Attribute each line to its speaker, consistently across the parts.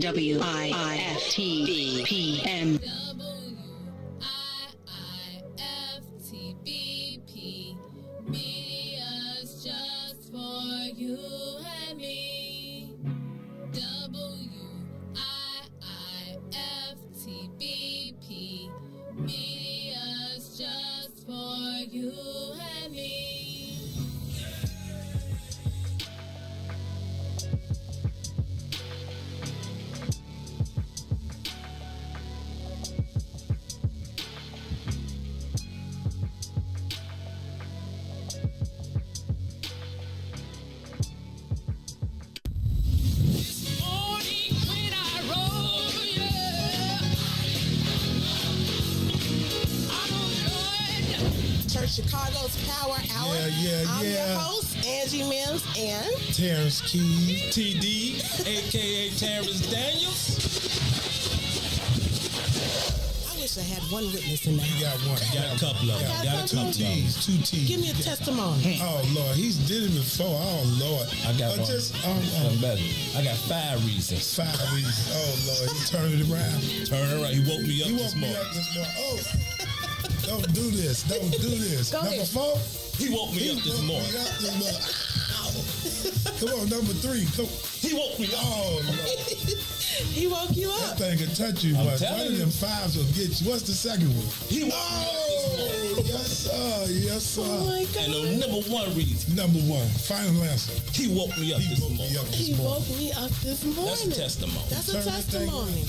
Speaker 1: WIIFTBP.
Speaker 2: WIIFTBP. Media's just for you and me. WIIFTBP. Media's just for you and me.
Speaker 3: Chicago's Power Hour. I'm your host, Angie Mims, and
Speaker 4: Terrence Keys,
Speaker 5: TD, aka Terrence Daniels.
Speaker 3: I wish I had one witness in the house.
Speaker 4: You got one.
Speaker 5: You got a couple of them.
Speaker 4: Got two T's.
Speaker 3: Give me a testimony.
Speaker 4: Oh Lord, he's did it before. Oh Lord,
Speaker 5: I got one. Something better. I got 5 reasons.
Speaker 4: 5 reasons. Oh Lord, he turned it around.
Speaker 5: Turn it around. He woke me up this morning.
Speaker 4: Oh. Don't do this. Don't do this.
Speaker 3: Go
Speaker 4: number
Speaker 3: ahead.
Speaker 4: 4.
Speaker 5: He woke me up this morning.
Speaker 4: Come on, number 3. Come.
Speaker 5: He woke me up.
Speaker 4: Oh Lord.
Speaker 3: He woke you up.
Speaker 4: That thing can touch you, but one
Speaker 5: telling
Speaker 4: of them 5s will get you. What's the second one?
Speaker 5: He woke me up this morning.
Speaker 4: Yes, sir. Yes, sir.
Speaker 3: Oh my God.
Speaker 5: And the number 1 reason.
Speaker 4: Number 1. Final answer.
Speaker 5: He woke me up this morning.
Speaker 3: He woke me up this morning.
Speaker 5: That's a testimony.
Speaker 3: That's a testimony.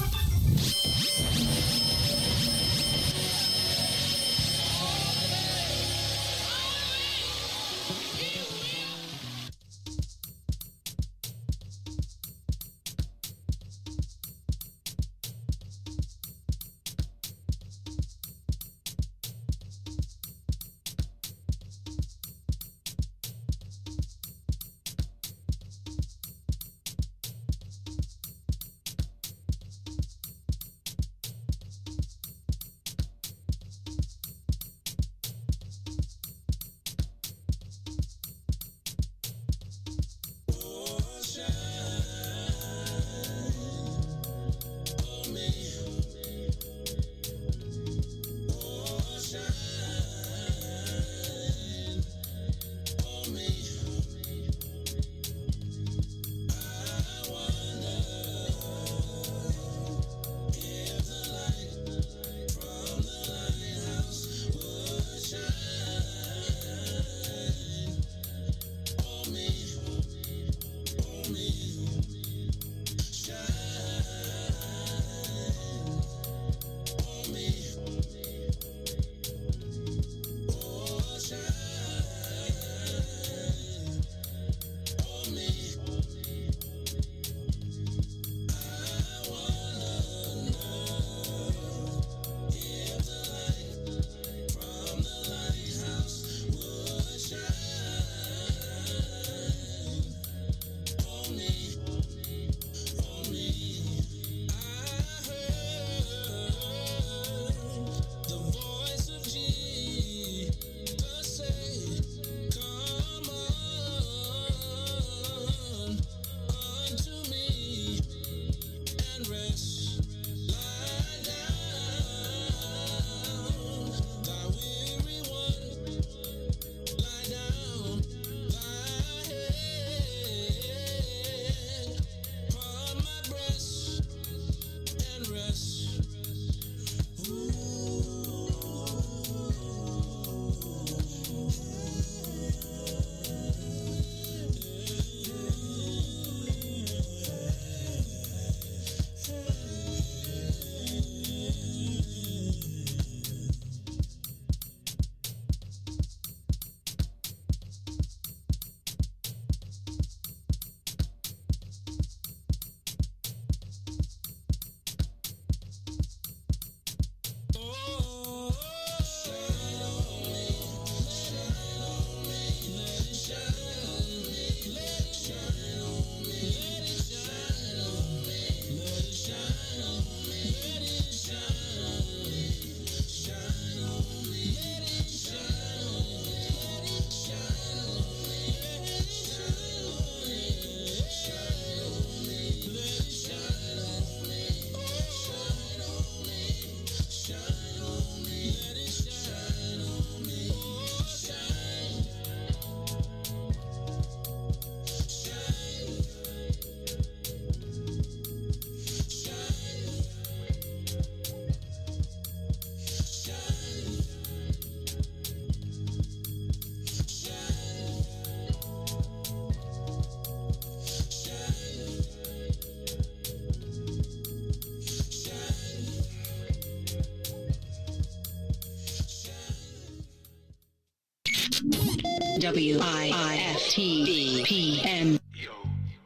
Speaker 1: WIIFTBP.
Speaker 6: Yo,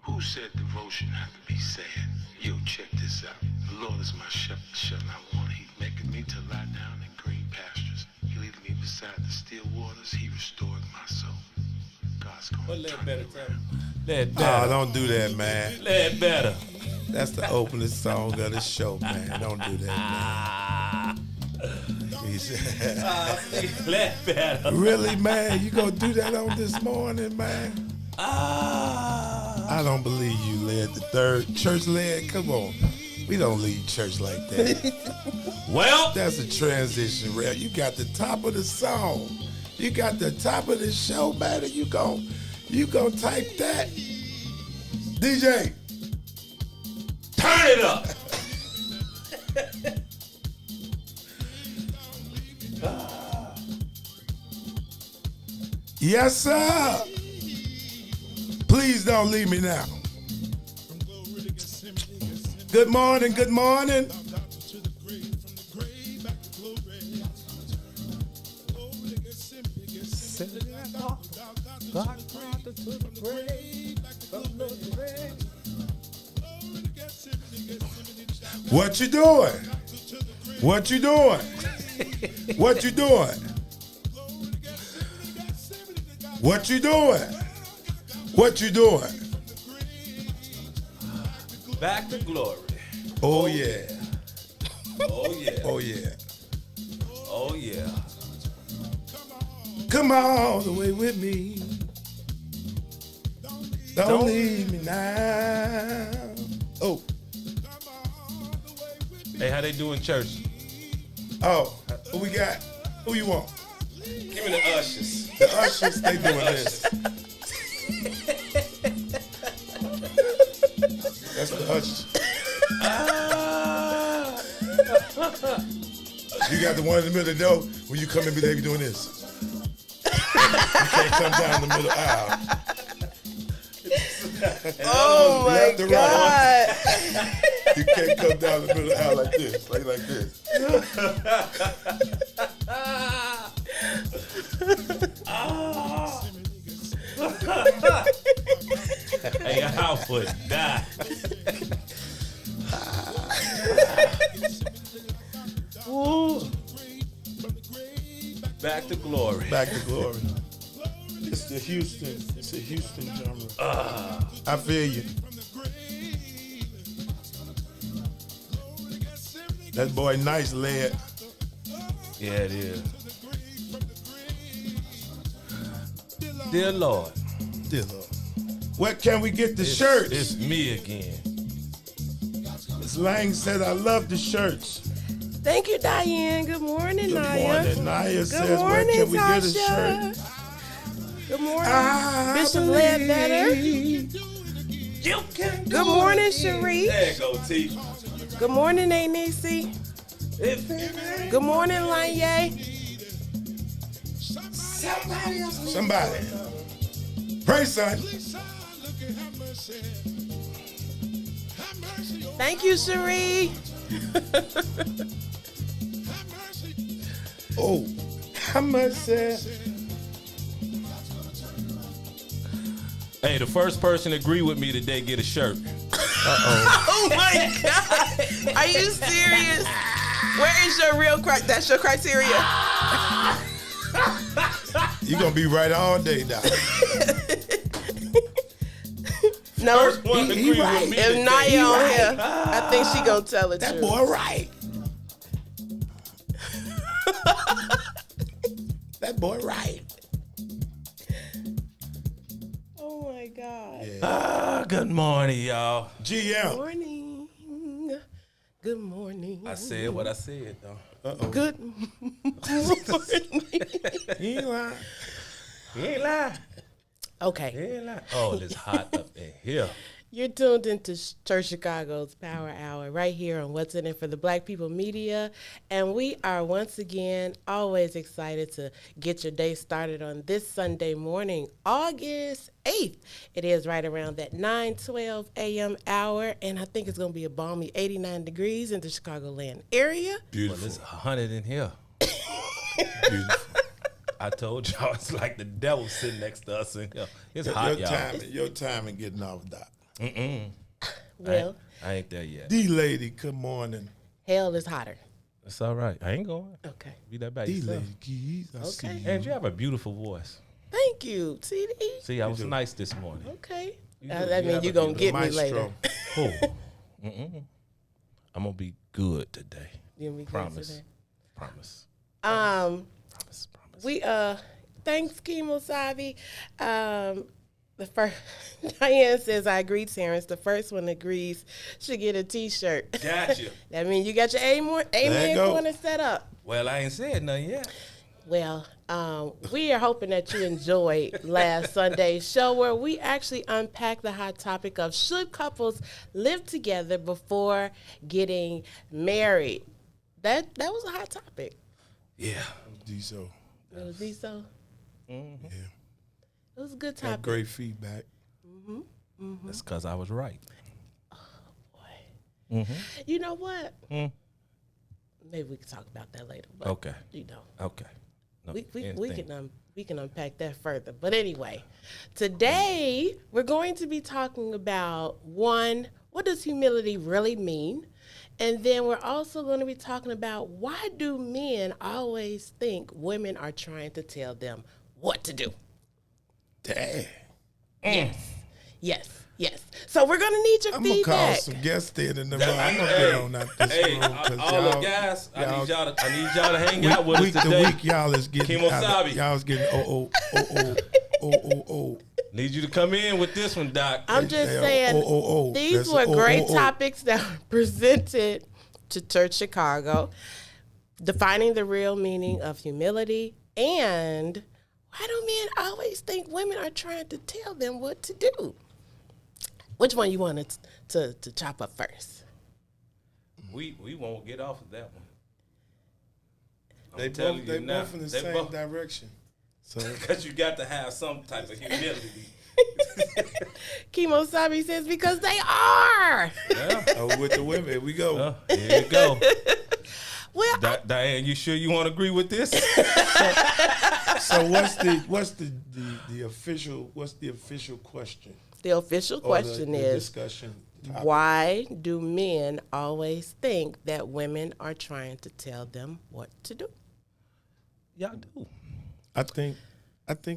Speaker 6: who said devotion had to be sad? Yo, check this out. The Lord is my shepherd, shall not want. He maketh me to lie down in green pastures. He leadeth me beside the still waters. He restored my soul. God's going to turn me around.
Speaker 4: Oh, don't do that, man.
Speaker 5: Let better.
Speaker 4: That's the opening song of the show, man. Don't do that, man. He said,
Speaker 5: Let better.
Speaker 4: really, man? You gonna do that on this morning, man? I don't believe you led the third church led. Come on. We don't lead church like that.
Speaker 5: Well,
Speaker 4: That's a transition, Red. You got the top of the song. You got the top of the show, man. And you gon' type that. DJ,
Speaker 5: turn it up.
Speaker 4: yes, sir. Please don't leave me now. Good morning, good morning. What you doing? What you doing? What you doing? What you doing? What you doing?
Speaker 5: Back to glory.
Speaker 4: Oh yeah.
Speaker 5: Oh yeah.
Speaker 4: Oh yeah.
Speaker 5: Oh yeah.
Speaker 4: Come all the way with me. Don't leave me now. Oh.
Speaker 5: Hey, how they do in church?
Speaker 4: Oh, who we got? Who you want?
Speaker 5: Give me the ushers.
Speaker 4: The ushers, they doing this. That's the ushers. You got the one in the middle of the door. When you come in, they be doing this. You can't come down the middle aisle.
Speaker 3: Oh my
Speaker 4: Left to right.
Speaker 3: God.
Speaker 4: You can't come down the middle aisle like this. Like this.
Speaker 5: Hey, I would die. Woo. Back to glory.
Speaker 4: Back to glory. It's the Houston genre. I feel you. That boy nice led.
Speaker 5: Yeah, it is. Dear Lord.
Speaker 4: Dear Lord. Where can we get the shirts?
Speaker 5: It's me again.
Speaker 4: Miss Lang said, I love the shirts.
Speaker 3: Thank you, Diane. Good morning,
Speaker 4: Good
Speaker 3: Naya.
Speaker 4: morning. Naya
Speaker 3: Good
Speaker 4: says, where
Speaker 3: morning,
Speaker 4: can we get a
Speaker 3: Tasha.
Speaker 4: shirt?
Speaker 3: Good morning,
Speaker 4: I
Speaker 3: Bishop Ledbetter.
Speaker 4: believe.
Speaker 5: You can
Speaker 3: Good morning, Cherie.
Speaker 5: There you go, T.
Speaker 3: Good morning, Anisi. Good morning, Lanye.
Speaker 4: Somebody. Pray, son.
Speaker 3: Thank you, Cherie.
Speaker 4: Oh, I must say.
Speaker 5: Hey, the first person to agree with me today get a shirt.
Speaker 3: Oh my God. Are you serious? Where is your real that's your criteria?
Speaker 4: You gonna be right all day, Doc.
Speaker 3: No,
Speaker 5: First one to
Speaker 4: he
Speaker 5: agree
Speaker 4: right.
Speaker 5: with me
Speaker 3: if
Speaker 5: today.
Speaker 3: Naya on here, I think she gonna tell the
Speaker 4: That
Speaker 3: truth.
Speaker 4: boy right. That boy right.
Speaker 3: Oh my God.
Speaker 5: Good morning, y'all.
Speaker 4: GM.
Speaker 3: Morning. Good morning.
Speaker 5: I said what I said, though.
Speaker 3: Good morning.
Speaker 4: He ain't lying.
Speaker 5: You ain't lying.
Speaker 3: Okay.
Speaker 5: You ain't lying. Oh, it's hot up in here.
Speaker 3: You're tuned into Church Chicago's Power Hour right here on What's in It for the Black People Media. And we are once again always excited to get your day started on this Sunday morning, August 8th. It is right around that 9:12 a.m. hour. And I think it's going to be a balmy 89 degrees in the Chicagoland area.
Speaker 5: Well, it's 100 in here.
Speaker 4: Beautiful.
Speaker 5: I told y'all it's like the devil sitting next to us, and it's hot, y'all.
Speaker 4: Your timing getting off, Doc.
Speaker 3: Well,
Speaker 5: I ain't there yet.
Speaker 4: D lady, good morning.
Speaker 3: hell is hotter.
Speaker 5: It's all right. I ain't going.
Speaker 3: Okay.
Speaker 5: Be that bad
Speaker 4: D
Speaker 5: yourself.
Speaker 4: lady, keys. I see
Speaker 3: Okay.
Speaker 4: you.
Speaker 5: And you have a beautiful voice.
Speaker 3: Thank you, CD.
Speaker 5: See, I was nice this morning.
Speaker 3: Okay.
Speaker 5: You
Speaker 3: That
Speaker 5: do. You
Speaker 3: means
Speaker 5: have
Speaker 3: you're
Speaker 5: a
Speaker 3: going to get
Speaker 5: beautiful
Speaker 3: me later.
Speaker 4: Maestro.
Speaker 5: Who? I'm gonna be good today.
Speaker 3: You gonna be good
Speaker 5: Promise.
Speaker 3: today?
Speaker 5: Promise.
Speaker 3: Promise.
Speaker 5: Promise.
Speaker 3: We thanks Kimo Savi. The first Diane says I agree, Terrence. The first one agrees should get a T-shirt.
Speaker 5: Gotcha.
Speaker 3: That means you got your amen
Speaker 4: go.
Speaker 3: corner set up.
Speaker 5: Well, I ain't said nothing yet.
Speaker 3: Well, we are hoping that you enjoyed last Sunday's show where we actually unpacked the hot topic of should couples live together before getting married. That was a hot topic.
Speaker 5: Yeah.
Speaker 4: D-so.
Speaker 3: It was so.
Speaker 4: Yeah.
Speaker 3: It was a good
Speaker 4: Got
Speaker 3: topic.
Speaker 4: great feedback.
Speaker 5: That's because I was right.
Speaker 3: You know what? Maybe we can talk about that later. But,
Speaker 5: Okay.
Speaker 3: You know,
Speaker 5: Okay. No,
Speaker 3: we can unpack that further. But anyway, today we're going to be talking about one, what does humility really mean? And then we're also going to be talking about why do men always think women are trying to tell them what to do?
Speaker 4: Dang.
Speaker 3: Yes. So we're going to need your
Speaker 4: I'm going to call
Speaker 3: feedback.
Speaker 4: some guests in the morning. I'm going to get on out this
Speaker 5: Hey,
Speaker 4: room. 'cause
Speaker 5: all the guys, I need y'all to hang out with us
Speaker 4: week to
Speaker 5: today.
Speaker 4: week, y'all is getting
Speaker 5: Kimosabi.
Speaker 4: y'all is getting oh.
Speaker 5: Need you to come in with this one, Doc.
Speaker 3: I'm just
Speaker 4: Yeah,
Speaker 3: saying, these
Speaker 4: That's
Speaker 3: were great
Speaker 4: oh.
Speaker 3: topics that were presented to Church Chicago, defining the real meaning of humility, and why do men always think women are trying to tell them what to do? Which one you wanted to chop up first?
Speaker 5: We won't get off of that one.
Speaker 4: They both in the same direction. So
Speaker 5: Because you got to have some type of humility.
Speaker 3: Kimo Sabi says, because they are.
Speaker 4: with the women, here we go.
Speaker 5: Here you go.
Speaker 3: Well,
Speaker 5: Diane, you sure you want to agree with this?
Speaker 4: So what's the official question?
Speaker 3: the official
Speaker 4: Or
Speaker 3: question
Speaker 4: the
Speaker 3: is,
Speaker 4: discussion topic?
Speaker 3: why do men always think that women are trying to tell them what to do?
Speaker 5: Y'all do.
Speaker 4: I think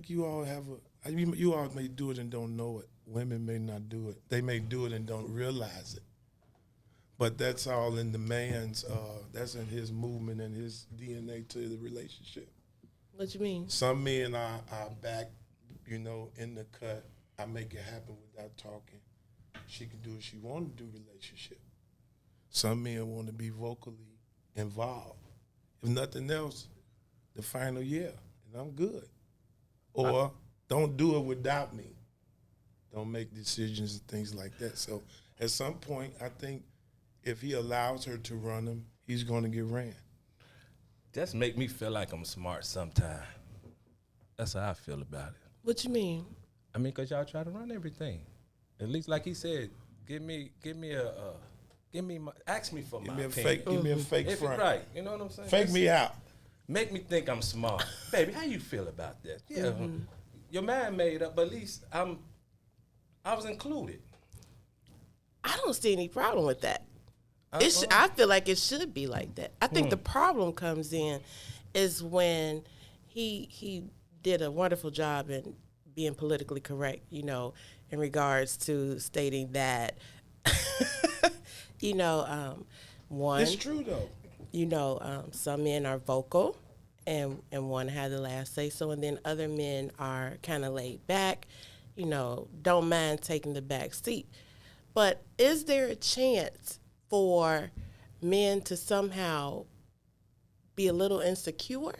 Speaker 4: you all have you all may do it and don't know it. Women may not do it. They may do it and don't realize it. But that's all in the man's that's in his movement and his DNA to the relationship.
Speaker 3: What you mean?
Speaker 4: Some men are back, in the cut. I make it happen without talking. She can do what she want to do relationship. Some men want to be vocally involved. If nothing else, the final year, and I'm good. Or don't do it without me. Don't make decisions and things like that. So at some point, I think if he allows her to run him, he's going to get ran.
Speaker 5: Just make me feel like I'm smart sometime. That's how I feel about it.
Speaker 3: What you mean?
Speaker 5: I mean, because y'all try to run everything. At least, like he said, ask me for my opinion.
Speaker 4: Give me a fake
Speaker 5: If
Speaker 4: front.
Speaker 5: right, you know what I'm saying?
Speaker 4: Fake me out.
Speaker 5: Make me think I'm smart. Baby, how you feel about that? Yeah, your mind made up, but at least I was included.
Speaker 3: I don't see any problem with that. I feel like it should be like that. I think the problem comes in is when he did a wonderful job in being politically correct, in regards to stating that, one.
Speaker 4: It's true, though.
Speaker 3: Some men are vocal and want to have the last say so, and then other men are kind of laid back, don't mind taking the back seat. But is there a chance for men to somehow be a little insecure?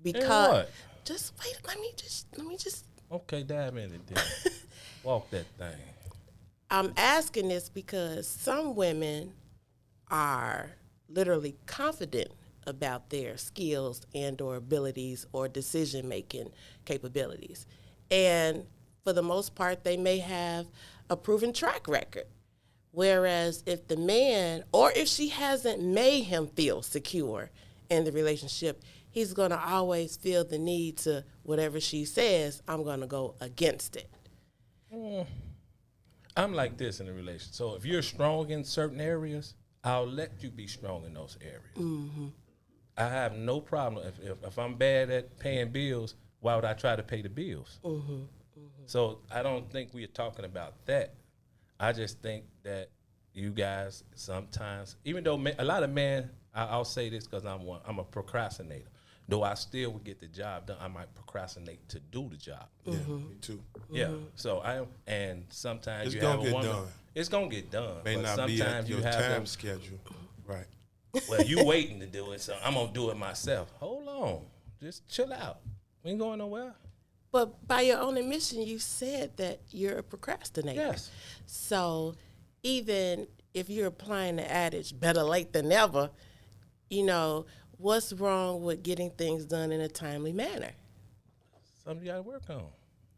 Speaker 3: Because
Speaker 5: what?
Speaker 3: just wait, let me just
Speaker 5: Okay, dive in it then. Walk that thing.
Speaker 3: I'm asking this because some women are literally confident about their skills and or abilities or decision-making capabilities. And for the most part, they may have a proven track record. Whereas if the man, or if she hasn't made him feel secure in the relationship, he's going to always feel the need to, whatever she says, I'm going to go against it.
Speaker 5: I'm like this in a relationship. So if you're strong in certain areas, I'll let you be strong in those areas. Mm-hmm. I have no problem. If I'm bad at paying bills, why would I try to pay the bills? Mm-hmm. Mm-hmm. So I don't think we're talking about that. I just think that you guys sometimes, even though a lot of men, I'll say this because I'm a procrastinator. Though I still would get the job done, I might procrastinate to do the job.
Speaker 4: Yeah, me too.
Speaker 5: Yeah. So and sometimes
Speaker 4: It's
Speaker 5: you
Speaker 4: gonna
Speaker 5: have a
Speaker 4: get
Speaker 5: woman.
Speaker 4: done.
Speaker 5: It's gonna get done.
Speaker 4: May
Speaker 5: but
Speaker 4: not be
Speaker 5: sometimes
Speaker 4: at
Speaker 5: you
Speaker 4: your
Speaker 5: have
Speaker 4: time
Speaker 5: them,
Speaker 4: schedule. Right.
Speaker 5: well, you waiting to do it, so I'm gonna do it myself. Hold on, just chill out. We ain't going nowhere.
Speaker 3: But by your own admission, you said that you're a procrastinator.
Speaker 5: Yes.
Speaker 3: So even if you're applying the adage, better late than never, what's wrong with getting things done in a timely manner?
Speaker 5: Something you gotta work on.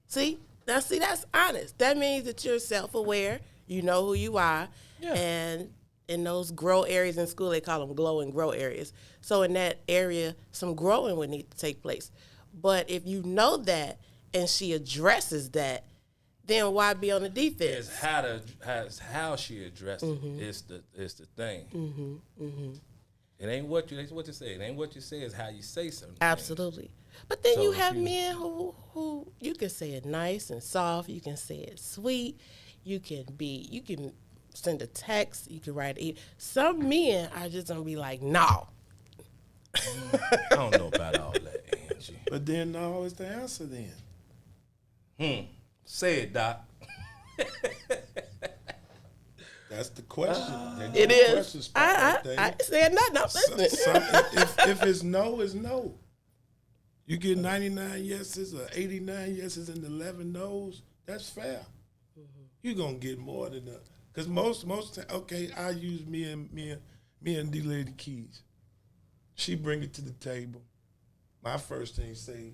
Speaker 3: See, that's honest. That means that you're self-aware. You know who you are.
Speaker 5: Yeah.
Speaker 3: And in those grow areas in school, they call them glow and grow areas. So in that area, some growing would need to take place. But if you know that and she addresses that, then why be on the defense?
Speaker 5: It's how she addressed it is the thing. Mm-hmm. It ain't what you say. It ain't what you say. It's how you say something.
Speaker 3: Absolutely. But then
Speaker 5: So
Speaker 3: you
Speaker 5: if
Speaker 3: have
Speaker 5: you-
Speaker 3: men who you can say it nice and soft. You can say it sweet. You can send a text. You can write it. Some men are just gonna be like, no.
Speaker 5: I don't know about all that, Angie.
Speaker 4: But then no is the answer then.
Speaker 5: Say it, Doc.
Speaker 4: That's the question.
Speaker 3: It is. I
Speaker 4: I
Speaker 3: said nothing. I'm listening.
Speaker 4: if it's no, it's no. You get 99 yeses or 89 yeses and 11 no's, that's fair. You're gonna get more than that. Cause most okay, I use me and D Lady Keys. She bring it to the table. My first thing say,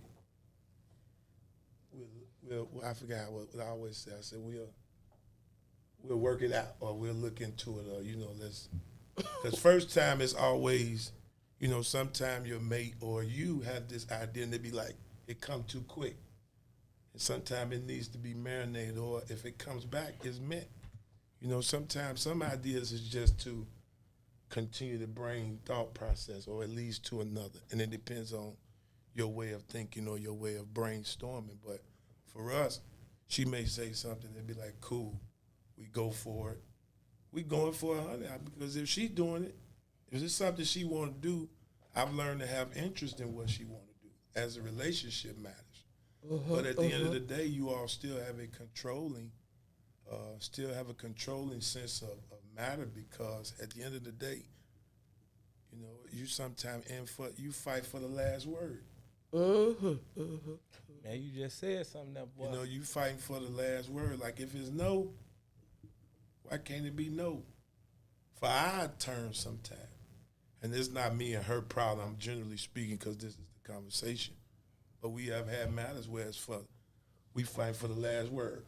Speaker 4: we'll I forgot what I always say. I said we'll work it out, or we'll look into it, or let's. Because first time is always, sometime your mate or you have this idea and they be like, it come too quick. And sometimes it needs to be marinated, or if it comes back, it's meant. Sometimes some ideas is just to continue the brain thought process, or at least to another. And it depends on your way of thinking or your way of brainstorming. But for us, she may say something and be like, cool, we go for it. We going for 100, because if she's doing it, if it's something she want to do, I've learned to have interest in what she want to do as a relationship matters. But at the end of the day, you all still have a controlling sense of matter, because at the end of the day, you sometimes you fight for the last word.
Speaker 5: Man, you just said something that boy.
Speaker 4: You fighting for the last word. Like if it's no, why can't it be no? For our turn sometime. And it's not me and her problem, I'm generally speaking, because this is the conversation. But we have had matters where we fight for the last word.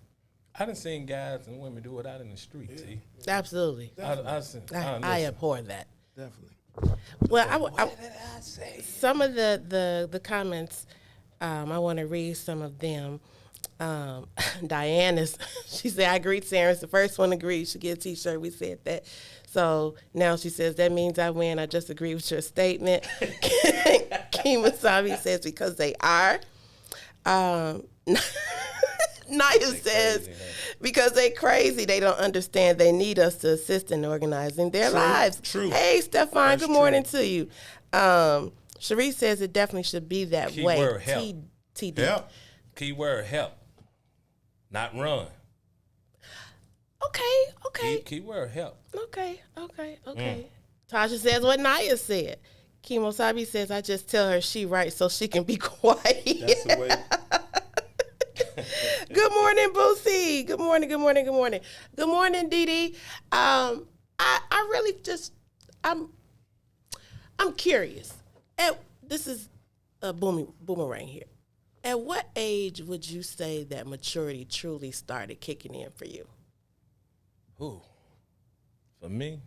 Speaker 5: I done seen guys and women do it out in the street, T.
Speaker 3: Absolutely. I abhor that.
Speaker 4: Definitely.
Speaker 3: Well,
Speaker 5: What did I say?
Speaker 3: some of the comments, I want to read some of them. Diane she said, I agreed, Sarah's the first one agreed. She get a t-shirt. We said that. So now she says, that means I win. I just agree with your statement. Kimasabi says, because they are. Naya says, because they crazy, they don't understand they need us to assist in organizing their lives.
Speaker 4: True.
Speaker 3: Hey, Stefan,
Speaker 4: That's
Speaker 3: good morning to you. Cherie says it definitely should be that way.
Speaker 5: Keyword help.
Speaker 3: TD.
Speaker 4: Help.
Speaker 5: Keyword help, not run.
Speaker 3: Okay.
Speaker 5: Keyword help.
Speaker 3: Okay. Tasha says what Naya said. Kimosabi says, I just tell her she right so she can be quiet.
Speaker 4: That's the way.
Speaker 3: Good morning, Boosie. Good morning. Good morning, Dee Dee. I really just, I'm curious. This is a boomerang here. At what age would you say that maturity truly started kicking in for you?
Speaker 5: Who? For me?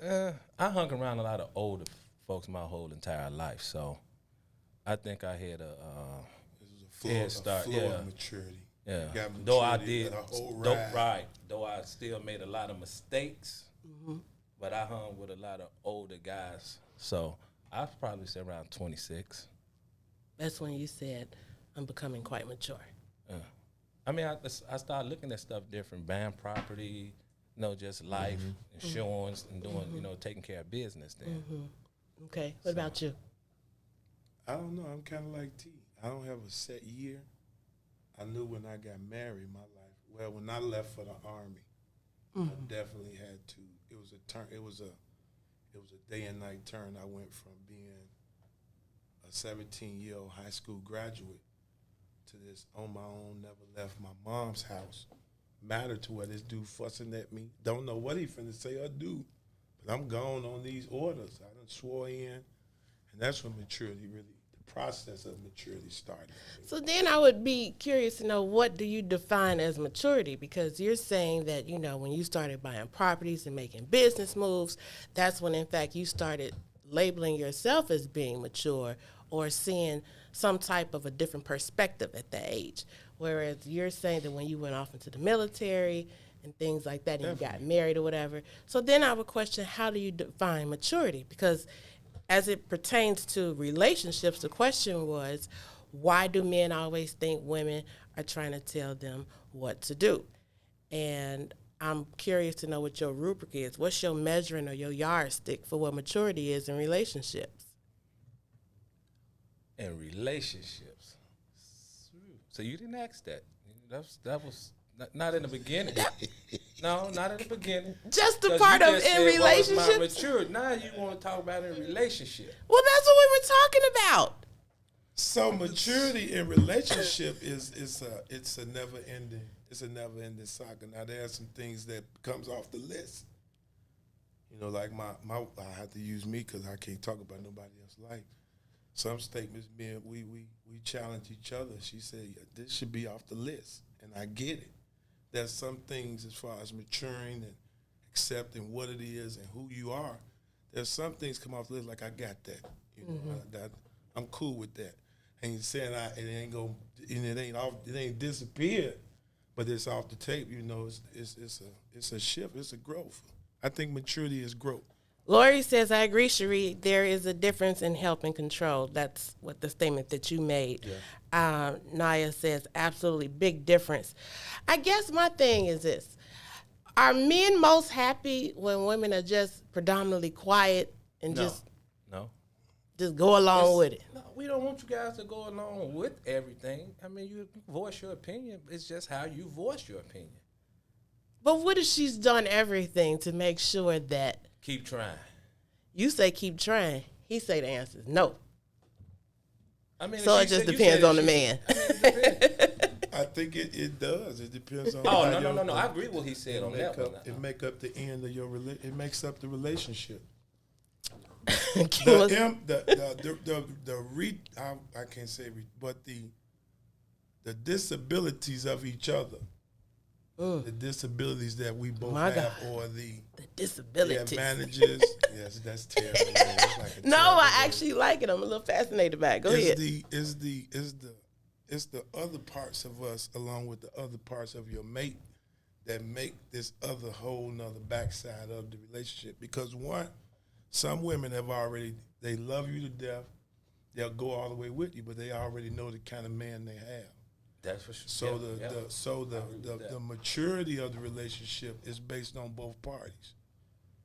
Speaker 5: I hung around a lot of older folks my whole entire life. So I think I had a
Speaker 4: This was
Speaker 5: start,
Speaker 4: a floor
Speaker 5: yeah.
Speaker 4: of maturity.
Speaker 5: yeah.
Speaker 4: You got
Speaker 5: Though I
Speaker 4: maturity
Speaker 5: did,
Speaker 4: the whole
Speaker 5: though,
Speaker 4: ride.
Speaker 5: though I still made a lot of mistakes, but I hung with a lot of older guys. So I probably say around 26.
Speaker 3: That's when you said, I'm becoming quite mature.
Speaker 5: I mean, I started looking at stuff different, buying property, just life, insurance, and doing, taking care of business then.
Speaker 3: Okay. What about you?
Speaker 4: I don't know. I'm kind of like T. I don't have a set year. I knew when I got married, my life. Well, when I left for the Army, I definitely had to. It was a turn. It was a day and night turn. I went from being a 17-year-old high school graduate to this on my own. Never left my mom's house. Mattered to where this dude fussing at me. Don't know what he finna say or do, but I'm gone on these orders. I done swore in, and that's when maturity really. Process of maturity started.
Speaker 3: So then I would be curious to know, what do you define as maturity? Because you're saying that, when you started buying properties and making business moves, that's when, in fact, you started labeling yourself as being mature or seeing some type of a different perspective at that age. Whereas you're saying that when you went off into the military and things like that and you got married or whatever. So then I would question, how do you define maturity? Because as it pertains to relationships, the question was, why do men always think women are trying to tell them what to do? And I'm curious to know what your rubric is. What's your measuring or your yardstick for what maturity is in relationships?
Speaker 5: In relationships. So you didn't ask that. That was not in the beginning. No, not in the beginning.
Speaker 3: Just the
Speaker 5: 'Cause
Speaker 3: part
Speaker 5: you
Speaker 3: of
Speaker 5: just
Speaker 3: in
Speaker 5: said, well, it's my
Speaker 3: relationships?
Speaker 5: maturity. Now you want to talk about it in relationship.
Speaker 3: Well, that's what we were talking about.
Speaker 4: So maturity in relationship it's a never ending saga. Now there are some things that comes off the list. Like my I have to use me because I can't talk about nobody else's life. Some statements being we challenge each other. She said, yeah, this should be off the list, and I get it. There's some things as far as maturing and accepting what it is and who you are. There's some things come off the list like I got that. I'm cool with that. Ain't saying it ain't disappeared, but it's off the tape. It's a shift. It's a growth. I think maturity is growth.
Speaker 3: Lori says, I agree, Cherie. There is a difference in help and control. That's what the statement that you made. Yeah. Naya says, absolutely, big difference. I guess my thing is this. Are men most happy when women are just predominantly quiet and just go along with it?
Speaker 5: No, we don't want you guys to go along with everything. I mean, you voice your opinion. It's just how you voice your opinion.
Speaker 3: But what if she's done everything to make sure that...
Speaker 5: Keep trying.
Speaker 3: You say keep trying. He say the answer is no.
Speaker 5: I mean,
Speaker 3: so it just depends on the man.
Speaker 4: I think it does. It depends on.
Speaker 5: No. I agree with what he said on that one.
Speaker 4: It make up the end of your it makes up the relationship. I can't say but the disabilities of each other. The disabilities that we both have, or the
Speaker 3: disabilities,
Speaker 4: advantages. Yes, that's terrible. It's like
Speaker 3: no, I actually like it. I'm a little fascinated by it. Go ahead.
Speaker 4: It's the other parts of us, along with the other parts of your mate, that make this other whole nother backside of the relationship. Because some women they love you to death. They'll go all the way with you, but they already know the kind of man they have.
Speaker 5: That's for sure.
Speaker 4: So the maturity of the relationship is based on both parties,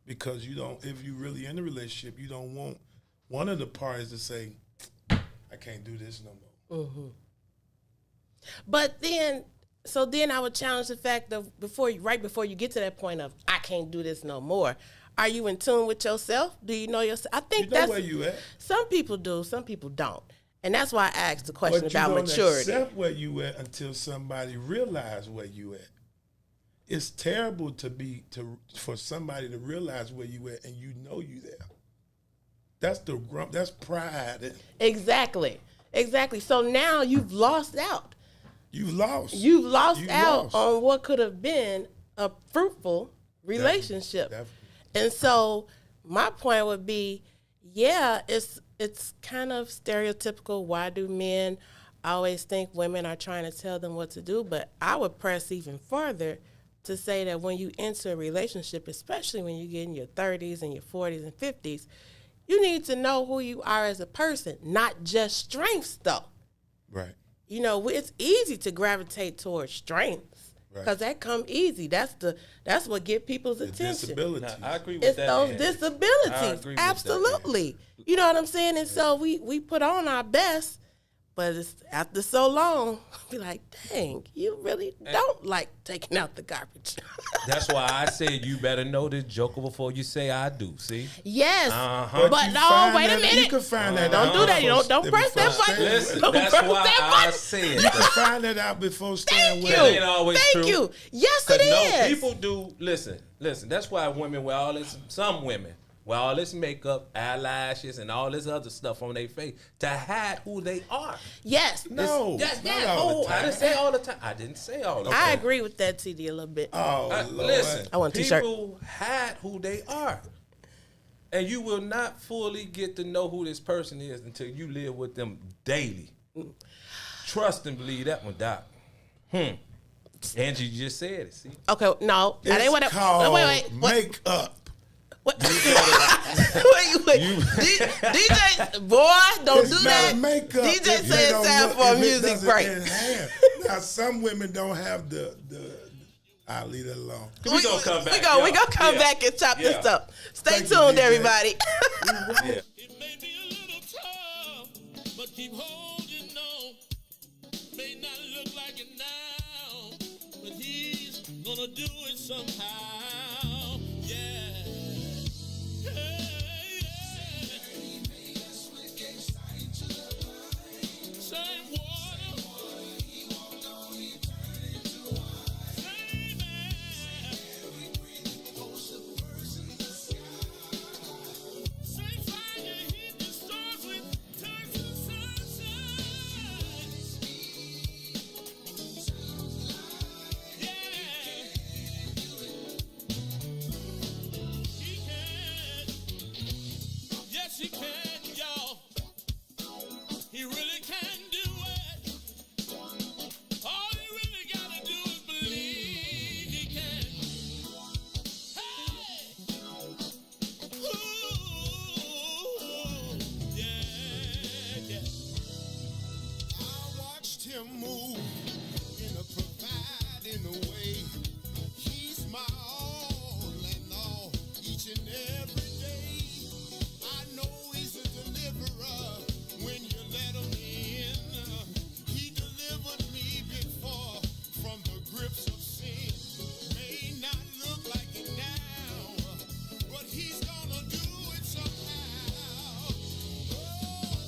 Speaker 4: because if you really in the relationship, you don't want one of the parties to say, I can't do this no more.
Speaker 3: Mm-hmm. But then I would challenge the fact of right before you get to that point of I can't do this no more. Are you in tune with yourself? Do you know yourself? I think
Speaker 4: that's where you at.
Speaker 3: Some people do, some people don't. And that's why I asked the question about maturity.
Speaker 4: But you don't accept where you at until somebody realize where you at. It's terrible for somebody to realize where you at and you know you there. That's pride.
Speaker 3: Exactly. So now you've lost out.
Speaker 4: You've lost
Speaker 3: out on what could have been a fruitful relationship.
Speaker 4: Definitely.
Speaker 3: And so my point would be, Yeah, it's kind of stereotypical. Why do men always think women are trying to tell them what to do? But I would press even further to say that when you enter a relationship, especially when you get in your 30s and your 40s and 50s, you need to know who you are as a person, not just strengths, though.
Speaker 4: Right.
Speaker 3: You know, it's easy to gravitate towards strengths because that come easy. That's what get people's attention.
Speaker 4: Disabilities.
Speaker 5: Now, I agree with
Speaker 3: It's
Speaker 5: that.
Speaker 3: those
Speaker 5: Andy. I
Speaker 3: disabilities.
Speaker 5: agree with
Speaker 3: Absolutely. You know what I'm saying? And so we put on our best, but it's after so long, be like, dang, you really don't like taking out the garbage.
Speaker 5: That's why I said you better know this joker before you say I do. See?
Speaker 3: Yes.
Speaker 5: Uh-huh.
Speaker 3: But
Speaker 4: you
Speaker 3: no,
Speaker 4: find
Speaker 3: wait a
Speaker 4: that-
Speaker 3: minute.
Speaker 4: You can find that
Speaker 3: Don't
Speaker 4: out
Speaker 3: do that. You
Speaker 4: before-
Speaker 3: don't press that
Speaker 4: before
Speaker 3: button.
Speaker 4: staying
Speaker 5: Listen,
Speaker 4: with-
Speaker 3: Don't
Speaker 5: that's
Speaker 3: press
Speaker 5: why
Speaker 3: that
Speaker 5: I
Speaker 3: button.
Speaker 5: said
Speaker 4: You
Speaker 5: that.
Speaker 4: can find that out before staying
Speaker 3: Thank
Speaker 4: with
Speaker 3: you.
Speaker 5: That
Speaker 4: them.
Speaker 5: ain't always
Speaker 3: Thank
Speaker 5: true.
Speaker 3: you. Yes,
Speaker 5: 'Cause
Speaker 3: it
Speaker 5: no,
Speaker 3: is.
Speaker 5: people do. Listen. That's why women wear all this. Some women wear all this makeup, eyelashes, and all this other stuff on their face to hide who they are.
Speaker 3: Yes.
Speaker 4: No,
Speaker 5: Yes,
Speaker 4: not
Speaker 5: yeah.
Speaker 4: all the
Speaker 5: I didn't
Speaker 4: time.
Speaker 5: say all the time. I didn't say all the time.
Speaker 3: I agree with that, TD, a little bit.
Speaker 4: Oh, Lord.
Speaker 5: Listen,
Speaker 3: I want a t-shirt.
Speaker 5: people hide who they are. And you will not fully get to know who this person is until you live with them daily. Trust and believe that one, Doc. Angie just said it, see?
Speaker 3: Okay, no. I
Speaker 4: It's
Speaker 3: didn't want to.
Speaker 4: called
Speaker 3: Wait. What?
Speaker 4: makeup.
Speaker 3: What? wait. DJ, boy, don't
Speaker 4: It's
Speaker 3: do
Speaker 4: not
Speaker 3: that.
Speaker 4: makeup.
Speaker 3: DJ
Speaker 4: if they
Speaker 3: said it's
Speaker 4: don't
Speaker 3: time
Speaker 4: look-
Speaker 3: for a
Speaker 4: if it
Speaker 3: music
Speaker 4: doesn't
Speaker 3: break.
Speaker 4: enhance. Now, some women don't have the I'll leave it alone.
Speaker 5: We gonna come back.
Speaker 3: We gonna come
Speaker 5: Yeah.
Speaker 3: back and chop this
Speaker 5: Yeah.
Speaker 3: up. Stay
Speaker 4: Thank you,
Speaker 3: tuned,
Speaker 4: DJ.
Speaker 3: everybody.
Speaker 5: Yeah.
Speaker 6: It may be a little tough, but keep holding on. May not look like it now, but he's gonna do it somehow. Yeah. Hey, same water. Same air. Same fire, heat the stars with turns to sunshine. Yeah. He can. Yes, he can, y'all. He really can do it. All he really gotta do is believe he can. Hey! Ooh, yeah.
Speaker 7: I watched him move in a providing way. He's my all and all each and every day. I know he's a deliverer when you let him in. He delivered me before from the grips of sin. May not look like it now, but he's gonna do it somehow. Oh,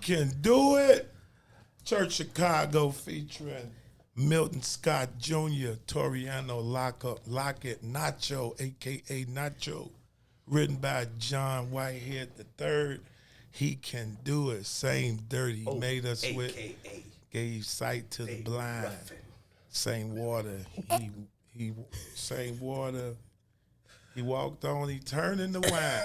Speaker 4: can do it. Church Chicago featuring Milton Scott Jr., Toriano Lockett, Nacho, a.k.a. Nacho, written by John Whitehead III. He can do it. Same dirt he made us with. Gave sight to the blind. Same water. He same water. He walked on. He turned into wine.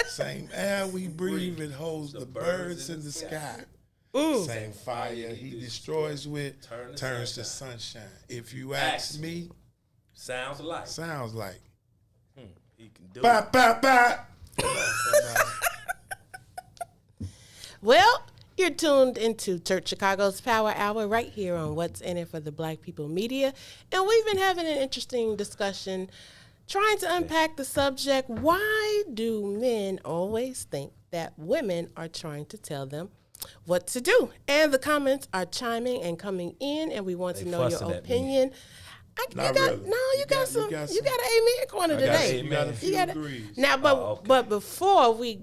Speaker 4: Same air we breathe. It holds the birds in the sky. Same fire he destroys with turns to sunshine. If you ask me,
Speaker 5: Sounds alike.
Speaker 4: He can do it. Bye.
Speaker 3: Well, you're tuned into Church Chicago's Power Hour right here on What's in It for the Black People Media. And we've been having an interesting discussion trying to unpack the subject, why do men always think that women are trying to tell them what to do? And the comments are chiming and coming in, and we want to know your opinion. You got an amen corner today. But before we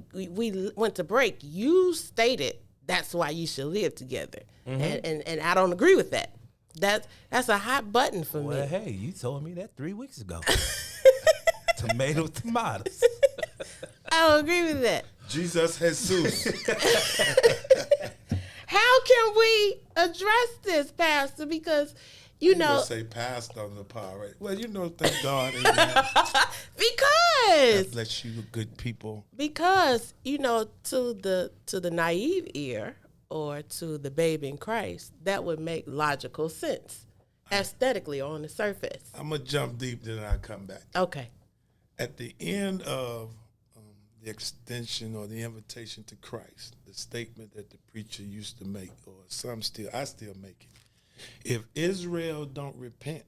Speaker 3: went to break, you stated that's why you should live together, and I don't agree with that. That's a hot button for me.
Speaker 8: Well, hey, you told me that 3 weeks ago. Tomatoes.
Speaker 3: I don't agree with that.
Speaker 4: Jesus Jesus.
Speaker 3: How can we address this, Pastor? Because you know,
Speaker 4: say pastor on the power, right? Well, thank God. Amen.
Speaker 3: because
Speaker 4: God bless you, good people.
Speaker 3: Because to the naive ear or to the babe in Christ, that would make logical sense, aesthetically on the surface.
Speaker 4: I'm gonna jump deep, then I come back.
Speaker 3: Okay.
Speaker 4: At the end of the extension or the invitation to Christ, the statement that the preacher used to make, or I still make it. If Israel don't repent,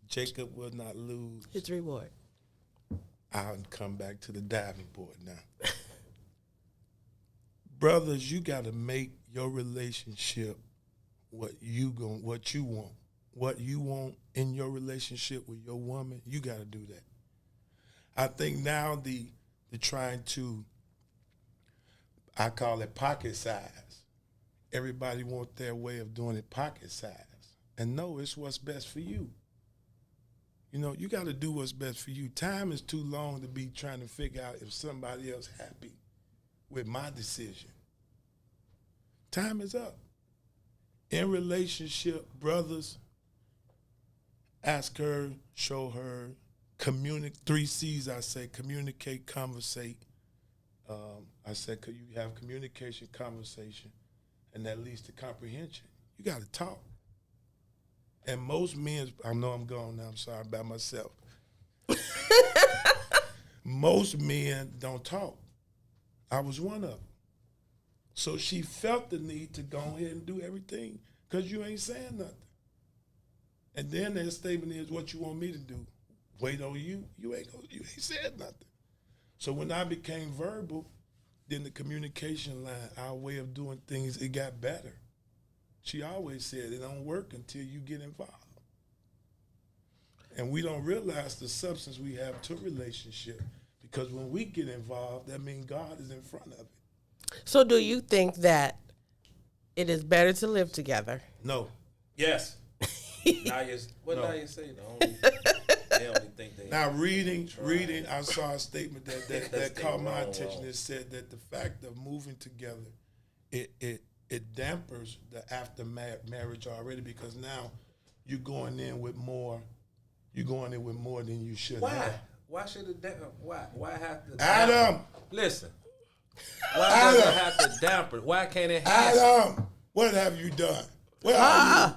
Speaker 4: Jacob will not lose
Speaker 3: his reward.
Speaker 4: I'll come back to the diving board now. Brothers, you got to make your relationship what you want. What you want in your relationship with your woman, you got to do that. I think now the trying to, I call it pocket size. Everybody want their way of doing it pocket size. And no, it's what's best for you. You got to do what's best for you. Time is too long to be trying to figure out if somebody else happy with my decision. Time is up. In relationship, brothers, ask her, show her, communicate. 3 C's, I say: communicate, conversate. I said, could you have communication, conversation, and that leads to comprehension. You got to talk. And most men, I know I'm gone now, I'm sorry about myself. Most men don't talk. I was one of them. So she felt the need to go ahead and do everything because you ain't saying nothing. And then their statement is, what you want me to do? Wait on you? You ain't said nothing. So when I became verbal, then the communication line, our way of doing things, it got better. She always said it don't work until you get involved. And we don't realize the substance we have to a relationship, because when we get involved, that means God is in front of it.
Speaker 3: So do you think that it is better to live together?
Speaker 4: No.
Speaker 5: Yes. Now you say they only think they.
Speaker 4: Now reading, I saw a statement that caught my attention. It said that the fact of moving together, it dampers the after marriage already, because now you're going in with more. You're going in with more than you should have.
Speaker 5: Why should it? Why have to?
Speaker 4: Adam,
Speaker 5: listen. Why does it have to damper? Why can't it?
Speaker 4: Adam, what have you done? Where are you?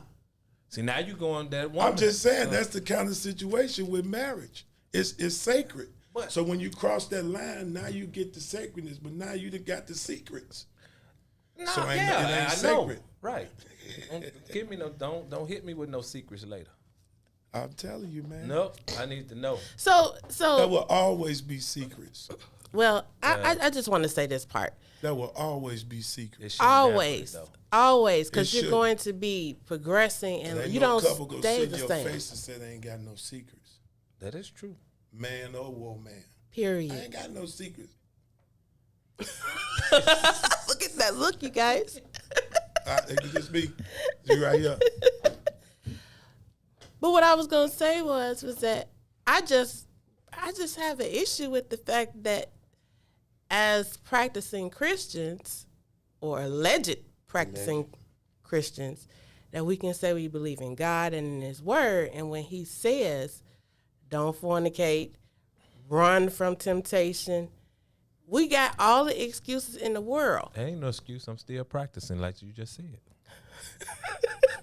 Speaker 5: See, now you going that one.
Speaker 4: I'm just saying that's the kind of situation with marriage. It's sacred.
Speaker 5: But,
Speaker 4: so when you cross that line, now you get the sacredness, but now you done got the secrets.
Speaker 5: No,
Speaker 4: so it
Speaker 5: I
Speaker 4: ain't sacred.
Speaker 5: know. Right. Don't hit me with no secrets later.
Speaker 4: I'm telling you, man.
Speaker 5: Nope, I need to know.
Speaker 3: So
Speaker 4: there will always be secrets.
Speaker 3: Well, I just want to say this part.
Speaker 4: There will always be secrets.
Speaker 3: Always, because you're going to be progressing, and you don't stay the same.
Speaker 4: Your face and say they ain't got no secrets.
Speaker 5: That is true.
Speaker 4: Man or woman.
Speaker 3: Period.
Speaker 4: I ain't got no secrets.
Speaker 3: Look at that look, you guys.
Speaker 4: It could just be you right here.
Speaker 3: But what I was gonna say was that I just have an issue with the fact that as practicing Christians or alleged practicing Christians, that we can say we believe in God and in His Word, and when He says, "Don't fornicate, run from temptation," we got all the excuses in the world.
Speaker 8: There ain't no excuse. I'm still practicing, like you just said.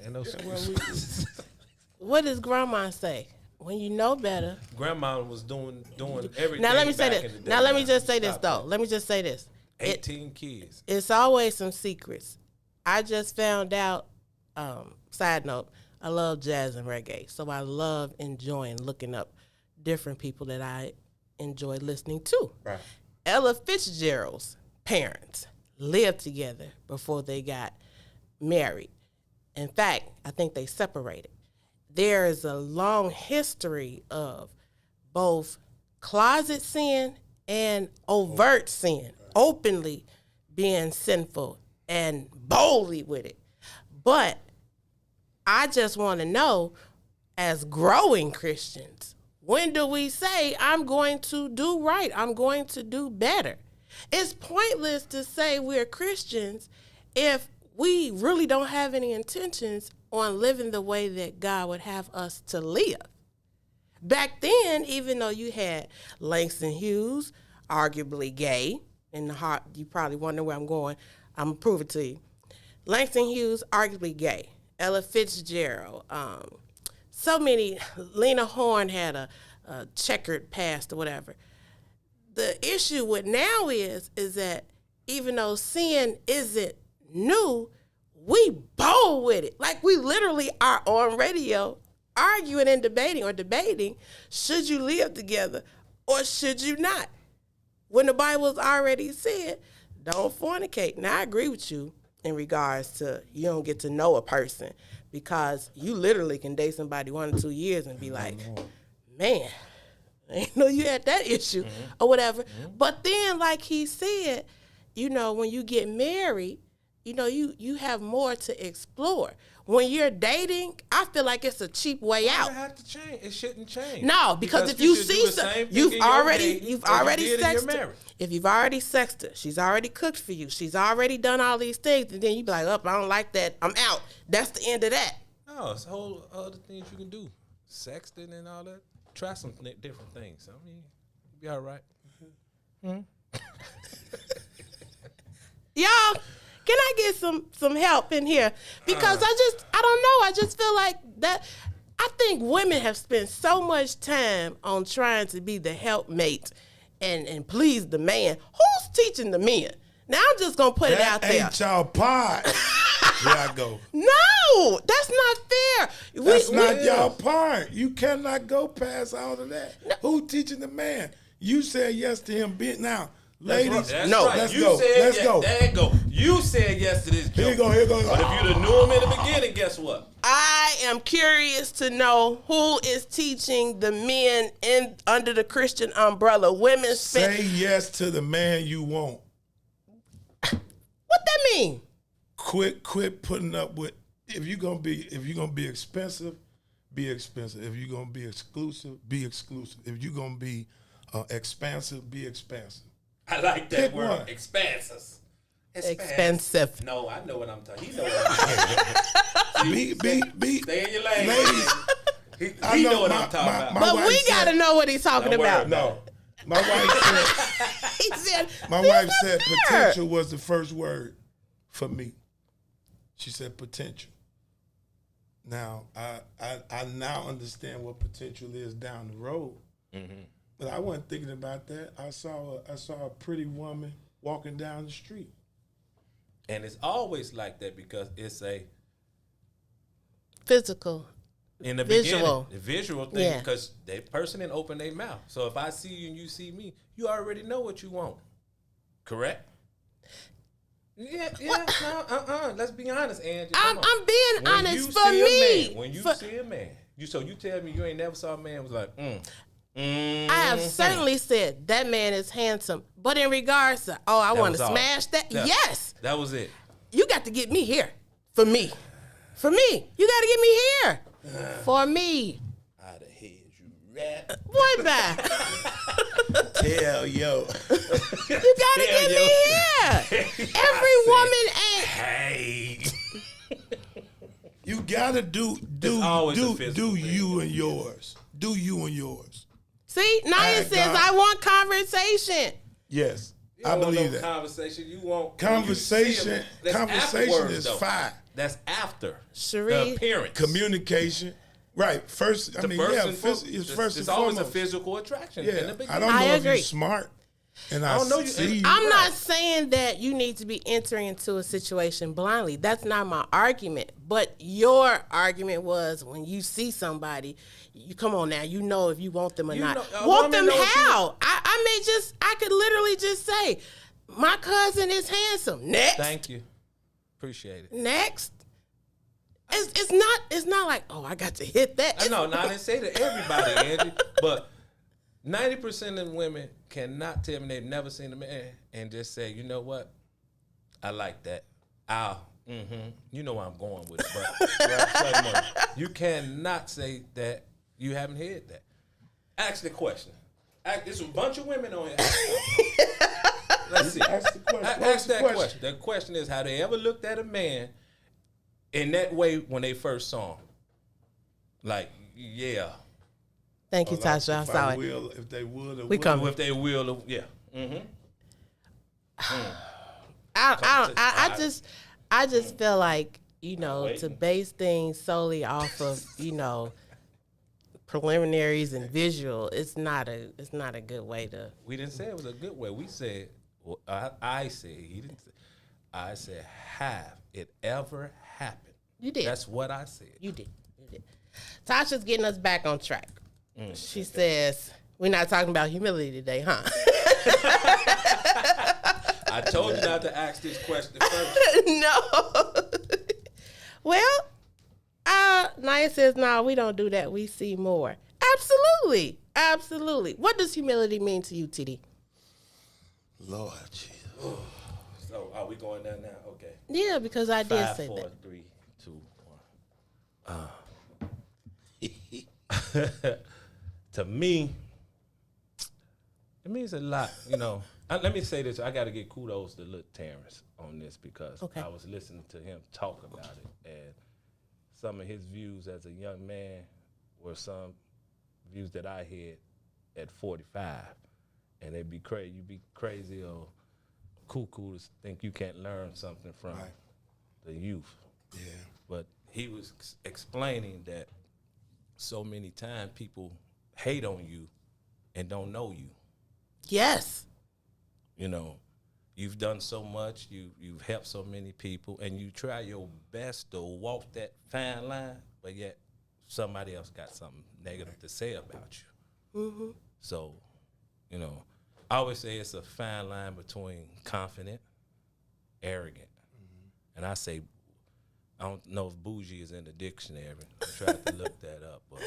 Speaker 8: Ain't no excuse.
Speaker 3: What does Grandma say? When you know better.
Speaker 5: Grandma was doing everything.
Speaker 3: Now let me say
Speaker 5: back
Speaker 3: this.
Speaker 5: in the day.
Speaker 3: Now let me just say this
Speaker 5: Stop
Speaker 3: though.
Speaker 5: that.
Speaker 3: Let me just say this.
Speaker 5: 18 kids.
Speaker 3: It's always some secrets. I just found out, side note, I love jazz and reggae. So I love enjoying looking up different people that I enjoy listening to.
Speaker 4: Right.
Speaker 3: Ella Fitzgerald's parents lived together before they got married. In fact, I think they separated. There is a long history of both closet sin and overt sin, openly being sinful and boldly with it. But I just want to know, as growing Christians, when do we say, I'm going to do right, I'm going to do better? It's pointless to say we're Christians if we really don't have any intentions on living the way that God would have us to live. Back then, even though you had Langston Hughes, arguably gay, in the heart, you probably wonder where I'm going. I'm going to prove it to you. Langston Hughes, arguably gay. Ella Fitzgerald. So many. Lena Horne had a checkered past or whatever. The issue with now is that even though sin isn't new, we bold with it. Like we literally are on radio arguing and debating, should you live together or should you not? When the Bible's already said, don't fornicate. Now, I agree with you in regards to you don't get to know a person because you literally can date somebody 1 or 2 years and be like, man, I didn't know you had that issue or whatever. But then, like he said, you know, when you get married, you know, you have more to explore. When you're dating, I feel like it's a cheap way out.
Speaker 5: It have to change. It shouldn't change.
Speaker 3: No, because if you
Speaker 5: should
Speaker 3: see
Speaker 5: do the
Speaker 3: some,
Speaker 5: same thing
Speaker 3: you've
Speaker 5: in your
Speaker 3: already
Speaker 5: dating
Speaker 3: you've
Speaker 5: as you
Speaker 3: already
Speaker 5: did in your
Speaker 3: sexed her.
Speaker 5: marriage.
Speaker 3: If you've already sexed her, she's already cooked for you. She's already done all these things, and then you be like, "Oh, I don't like that. I'm out." That's the end of that.
Speaker 5: No, it's a whole other things you can do. Sexting and all that. Try some different things. I mean, you'll be all right.
Speaker 3: Y'all, can I get some help in here? Because I don't know. I just feel like that. I think women have spent so much time on trying to be the helpmate and please the man. Who's teaching the men? Now I'm just gonna put it out
Speaker 4: That
Speaker 3: there.
Speaker 4: ain't y'all part. There I go.
Speaker 3: No, that's not fair.
Speaker 4: That's not y'all part. You cannot go past all of that. Who teaching the man? You said yes to him being now. Ladies,
Speaker 5: That's
Speaker 3: no,
Speaker 5: right.
Speaker 4: let's
Speaker 5: You
Speaker 4: go.
Speaker 5: Said
Speaker 4: Let's
Speaker 5: yes.
Speaker 4: go.
Speaker 5: There you go. You said yes to this joke.
Speaker 4: Here you go. Here you go.
Speaker 5: But if you'd have knew him in the beginning, guess what?
Speaker 3: I am curious to know who is teaching the men under the Christian umbrella. Women spend.
Speaker 4: Say yes to the man you want.
Speaker 3: What that mean?
Speaker 4: Quit putting up with. If you're gonna be expensive, be expensive. If you're gonna be exclusive, be exclusive. If you're gonna be expansive, be expansive.
Speaker 5: I like that
Speaker 4: Pick
Speaker 5: word.
Speaker 4: one.
Speaker 5: Expansive.
Speaker 3: Expensive.
Speaker 5: No, I know what I'm talking. He know what I'm talking about.
Speaker 4: Be.
Speaker 5: Stay in your lane.
Speaker 4: Ladies,
Speaker 5: He know what I'm talking about.
Speaker 4: my
Speaker 3: But
Speaker 4: wife
Speaker 3: we
Speaker 4: said-
Speaker 3: gotta know what he's talking
Speaker 5: Don't worry
Speaker 3: about.
Speaker 5: about
Speaker 4: No, my wife said.
Speaker 3: He said,
Speaker 4: My
Speaker 3: "This
Speaker 4: wife
Speaker 3: is
Speaker 4: said
Speaker 3: fair."
Speaker 4: potential was the first word for me. She said potential. Now I now understand what potential is down the road. But I wasn't thinking about that. I saw a pretty woman walking down the street.
Speaker 5: And it's always like that because it's a
Speaker 3: Physical.
Speaker 5: in the
Speaker 3: Visual.
Speaker 5: beginning, the visual thing,
Speaker 3: Yeah.
Speaker 5: because that person didn't open their mouth. So if I see you and you see me, you already know what you want. Correct? Yeah, no, let's be honest, Angie. Come on.
Speaker 3: I'm being
Speaker 5: When
Speaker 3: honest
Speaker 5: you
Speaker 3: for
Speaker 5: see a
Speaker 3: me.
Speaker 5: man, when you
Speaker 3: For-
Speaker 5: see a man, you tell me you ain't never saw a man was like,
Speaker 3: I have certainly said that man is handsome, but in regards to, I want
Speaker 5: was
Speaker 3: to
Speaker 5: all.
Speaker 3: smash that. Yes,
Speaker 5: That was it.
Speaker 3: you got to get me here for me. For me, you got to get me here for me.
Speaker 4: Out of head, you rat.
Speaker 3: Boy, bye.
Speaker 4: Hell, yo.
Speaker 3: You got to get me here. Every woman ain't.
Speaker 5: Hey.
Speaker 4: You gotta do
Speaker 5: always a physical thing.
Speaker 4: you and yours. Do you and yours.
Speaker 3: See, Naya says I want conversation.
Speaker 4: Yes,
Speaker 5: You
Speaker 4: I
Speaker 5: don't want
Speaker 4: believe
Speaker 5: no
Speaker 4: that.
Speaker 5: Conversation. You want
Speaker 4: Conversation.
Speaker 5: That's
Speaker 4: Conversation
Speaker 5: afterwards,
Speaker 4: is
Speaker 5: though.
Speaker 4: fine.
Speaker 5: That's after
Speaker 3: Cherie.
Speaker 5: the appearance.
Speaker 4: Communication. Right. First, I mean, yeah, it's first and
Speaker 5: it's always
Speaker 4: foremost.
Speaker 5: a physical attraction. In the
Speaker 4: Yeah,
Speaker 5: beginning.
Speaker 4: I don't know
Speaker 3: I
Speaker 4: if
Speaker 3: agree.
Speaker 4: you're smart, and I
Speaker 5: don't know you-
Speaker 4: see you.
Speaker 3: I'm not saying that you need to be entering into a situation blindly. That's not my argument. But your argument was when you see somebody, you come on now, you know if you want them or
Speaker 5: You
Speaker 3: not.
Speaker 5: know- a
Speaker 3: Want
Speaker 5: woman
Speaker 3: them
Speaker 5: knows
Speaker 3: how? I could literally just say, my cousin is handsome. Next.
Speaker 5: Thank you. Appreciate it.
Speaker 3: Next. It's not like, I got to hit that.
Speaker 5: I know, I didn't say to everybody, Angie, but 90% of women cannot tell me they've never seen a man and just say, you know what, I like that. You know where I'm going with it, but you cannot say that you haven't heard that. Ask the question. There's a bunch of women on here. Let's see.
Speaker 4: Ask the question.
Speaker 5: Ask that question. The question is, have they ever looked at a man in that way when they first saw him? Like, yeah.
Speaker 3: Thank you, Tasha. I saw it.
Speaker 4: If they would, or
Speaker 3: We come.
Speaker 5: If they will, yeah.
Speaker 3: I just feel like, to
Speaker 5: waiting.
Speaker 3: base things solely off of, preliminaries and visual, it's not a good way to.
Speaker 5: We didn't say it was a good way. We said, well, I said, he didn't say. I said, have it ever happened?
Speaker 3: You did.
Speaker 5: That's what I said.
Speaker 3: You did. Tasha's getting us back on track. She says, we're not talking about humility today, huh?
Speaker 5: I told you not to ask this question first.
Speaker 3: No. Well, Naya says, no, we don't do that. We see more. Absolutely. Absolutely. What does humility mean to you, TD?
Speaker 4: Lord Jesus.
Speaker 5: So are we going there now? Okay.
Speaker 3: Yeah, because I did
Speaker 5: 5,
Speaker 3: say
Speaker 5: 4,
Speaker 3: that.
Speaker 5: 3, 2, 1. To me, it means a lot. Let me say this. I got to give kudos to Lil Terrence on this because I was listening to him talk about it, and some of his views as a young man were some views that I had at 45, and they'd be crazy. You'd be crazy or cuckoo to think you can't learn something from the youth.
Speaker 4: Yeah.
Speaker 5: But he was explaining that so many times people hate on you and don't know you.
Speaker 3: Yes.
Speaker 5: You've done so much, you've helped so many people, and you try your best to walk that fine line, but yet somebody else got something negative to say about you. Mm-hmm. So, I always say it's a fine line between confident, arrogant. Mm-hmm. And I say, I don't know if bougie is in the dictionary. I tried to look that up, but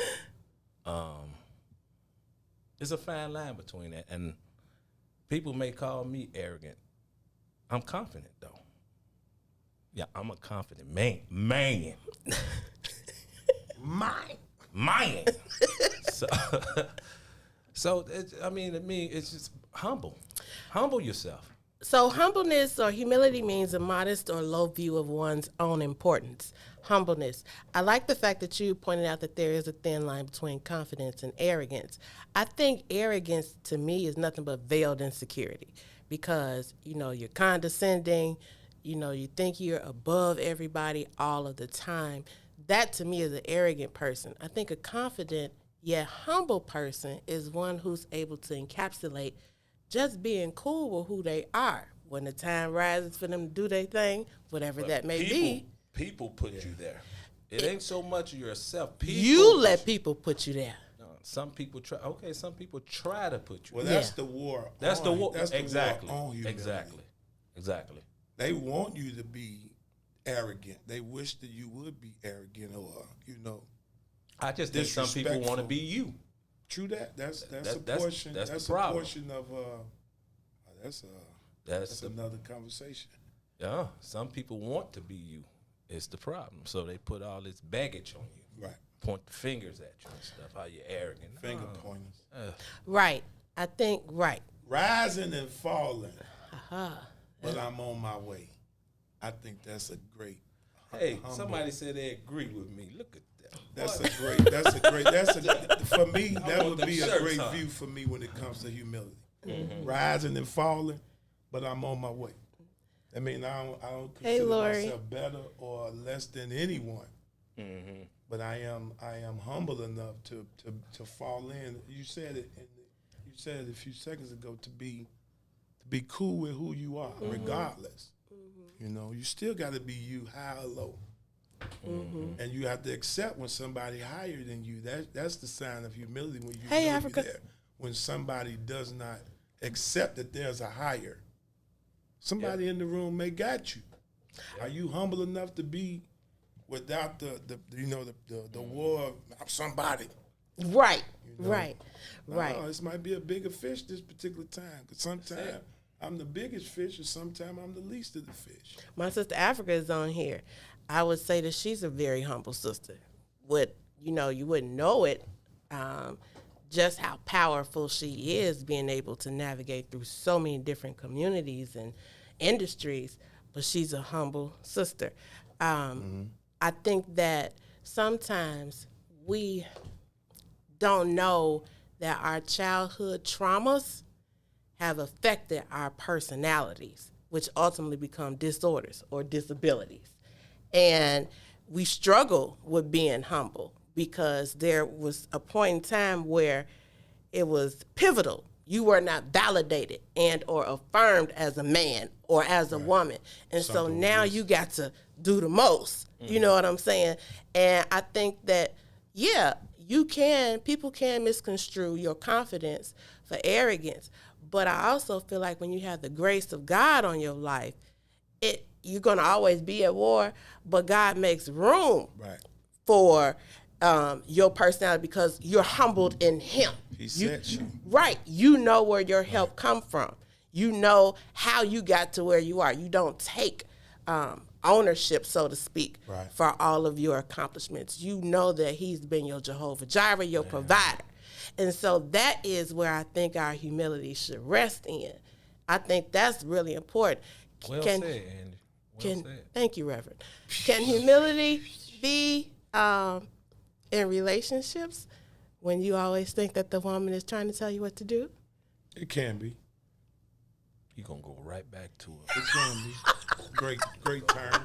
Speaker 5: there's a fine line between that. And people may call me arrogant. I'm confident, though. Yeah, I'm a confident man. Man. So to me, it's just humble. Humble yourself.
Speaker 3: So humbleness or humility means a modest or low view of one's own importance. Humbleness. I like the fact that you pointed out that there is a thin line between confidence and arrogance. I think arrogance to me is nothing but veiled insecurity because, you're condescending, you think you're above everybody all of the time. That to me is an arrogant person. I think a confident yet humble person is one who's able to encapsulate just being cool with who they are. When the time rises for them to do their thing, whatever that may be.
Speaker 5: People put you there. It ain't so much yourself.
Speaker 3: You let people put you there.
Speaker 5: No, some people try. Okay, some people try to put you.
Speaker 4: Well,
Speaker 5: there.
Speaker 4: that's the war.
Speaker 5: That's the war.
Speaker 4: That's the
Speaker 5: Exactly.
Speaker 4: war on humility.
Speaker 5: Exactly.
Speaker 4: They want you to be arrogant. They wish that you would be arrogant or,
Speaker 5: I just think some people want to
Speaker 4: disrespectful.
Speaker 5: be you.
Speaker 4: True that. That's a
Speaker 5: That's-
Speaker 4: portion.
Speaker 5: that's the
Speaker 4: That's a
Speaker 5: problem.
Speaker 4: portion of that's another conversation.
Speaker 5: Yeah, some people want to be you. It's the problem. So they put all this baggage on you.
Speaker 4: Right.
Speaker 5: Point the fingers at you and stuff. How you're arrogant.
Speaker 4: Finger
Speaker 5: No.
Speaker 4: pointers.
Speaker 3: Right. I think right.
Speaker 4: Rising and falling. But I'm on my way. I think that's a great.
Speaker 5: Hey,
Speaker 4: humble-
Speaker 5: somebody said they agree with me. Look at that.
Speaker 4: That's a great. For me, that
Speaker 5: want
Speaker 4: would
Speaker 5: them
Speaker 4: be a
Speaker 5: shirts
Speaker 4: great
Speaker 5: on.
Speaker 4: view for me when it comes to humility. Rising and falling, but I'm on my way. I mean, I don't
Speaker 3: Hey,
Speaker 4: consider
Speaker 3: Lori.
Speaker 4: myself better or less than anyone. But I am humble enough to fall in. You said it. You said it a few seconds ago to be cool with who you are, regardless. You know, you still got to be you, high or low. And you have to accept when somebody higher than you. That's the sign of humility when you
Speaker 3: Hey,
Speaker 4: know
Speaker 3: Africa.
Speaker 4: you're there. When somebody does not accept that there's a higher. Somebody in the room may got you. Are you humble enough to be without the war of somebody?
Speaker 3: Right.
Speaker 4: You know?
Speaker 3: Right. Right.
Speaker 4: No, this might be a bigger fish this particular time. Because sometimes I'm the biggest fish, or sometimes I'm the least of the fish.
Speaker 3: My sister Africa is on here. I would say that she's a very humble sister. You wouldn't know it, just how powerful she is, being able to navigate through so many different communities and industries. But she's a humble sister. I think that sometimes we don't know that our childhood traumas have affected our personalities, which ultimately become disorders or disabilities. And we struggle with being humble because there was a point in time where it was pivotal. You were not validated and or affirmed as a man or as a woman. And so now you got to do the most. You know what I'm saying? And I think that, people can misconstrue your confidence for arrogance. But I also feel like when you have the grace of God on your life, you're going to always be at war, but God makes room for your personality because you're humbled in Him.
Speaker 4: He sets you.
Speaker 3: Right. You know where your help come from. You know how you got to where you are. You don't take ownership, so to speak, for all of your accomplishments. You know that He's been your Jehovah Jireh, your provider. And so that is where I think our humility should rest in. I think that's really important.
Speaker 5: Well said, Andy. Well said.
Speaker 3: Thank you, Reverend. Can humility be in relationships when you always think that the woman is trying to tell you what to do?
Speaker 4: It can be.
Speaker 5: You're going to go right back to it.
Speaker 4: It can be. Great term.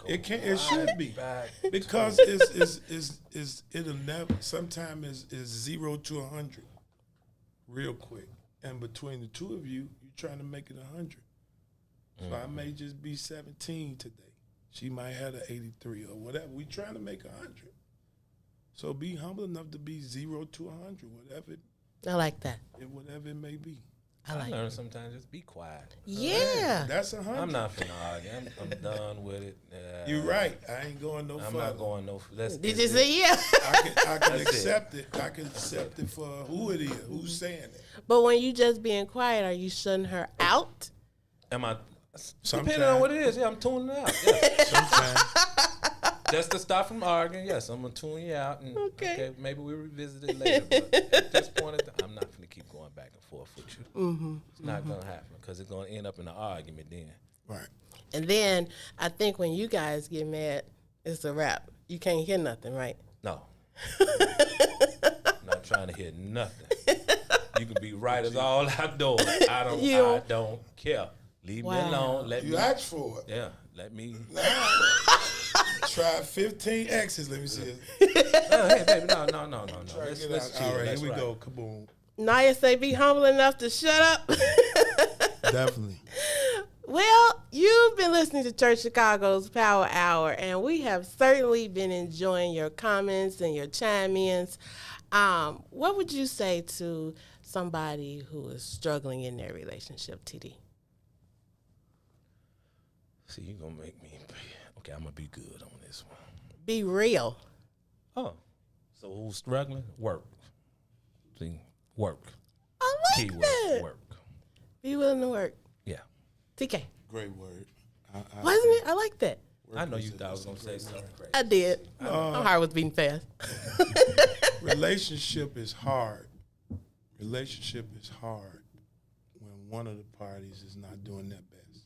Speaker 4: It should be.
Speaker 5: Back
Speaker 4: Because it'll never, sometimes is 0 to 100 real quick. And between the two of you, you're trying to make it 100. So I may just be 17 today. She might have an 83 or whatever. We trying to make 100. So be humble enough to be 0 to 100,
Speaker 3: I like that.
Speaker 4: whatever it may be.
Speaker 5: I learn sometimes just be quiet.
Speaker 3: Yeah.
Speaker 4: That's 100.
Speaker 5: I'm not finna argue. I'm done with it.
Speaker 4: You're right. I ain't going no
Speaker 5: I'm
Speaker 4: further.
Speaker 5: not going no further.
Speaker 3: Did you say yeah?
Speaker 4: I can
Speaker 5: That's
Speaker 4: accept it. I can accept it for who it is, who's saying it.
Speaker 3: But when you just being quiet, are you shutting her out?
Speaker 5: Am I?
Speaker 4: Sometimes.
Speaker 5: Depending on what it is, I'm tuning it out. Yeah.
Speaker 4: Sometimes.
Speaker 5: Just to stop from arguing, yes, I'm gonna tune you out, and
Speaker 3: Okay.
Speaker 5: maybe we'll revisit it later. But at this point, I'm not gonna keep going back and forth with you. It's not gonna happen because it's gonna end up in an argument then.
Speaker 4: Right.
Speaker 3: And then I think when you guys get mad, it's a wrap. You can't hear nothing, right?
Speaker 5: No, I'm not trying to hear nothing. You can be right as all outdoors. I don't care. Leave me alone. Let
Speaker 4: You
Speaker 5: me.
Speaker 4: asked for it.
Speaker 5: Yeah, let me.
Speaker 4: Try 15 X's. Let me see it.
Speaker 5: Hey, baby, no. Let's chill.
Speaker 4: All right,
Speaker 5: That's
Speaker 4: here we go. Kaboom.
Speaker 3: Naya say be humble enough to shut up.
Speaker 4: Definitely.
Speaker 3: Well, you've been listening to Church Chicago's Power Hour, and we have certainly been enjoying your comments and your chime-ins. What would you say to somebody who is struggling in their relationship, TD?
Speaker 5: See, you're going to make me. Okay, I'm going to be good on this one.
Speaker 3: Be real.
Speaker 5: Oh. So who's struggling? Work. simply work.
Speaker 3: I like
Speaker 5: Keyword
Speaker 3: that.
Speaker 5: work.
Speaker 3: Be willing to work.
Speaker 5: Yeah.
Speaker 3: TK,
Speaker 4: Great word.
Speaker 3: wasn't it? I like that.
Speaker 5: I know you thought I was gonna say something crazy.
Speaker 3: I did. My heart was beating fast.
Speaker 4: Relationship is hard. Relationship is hard when one of the parties is not doing their best.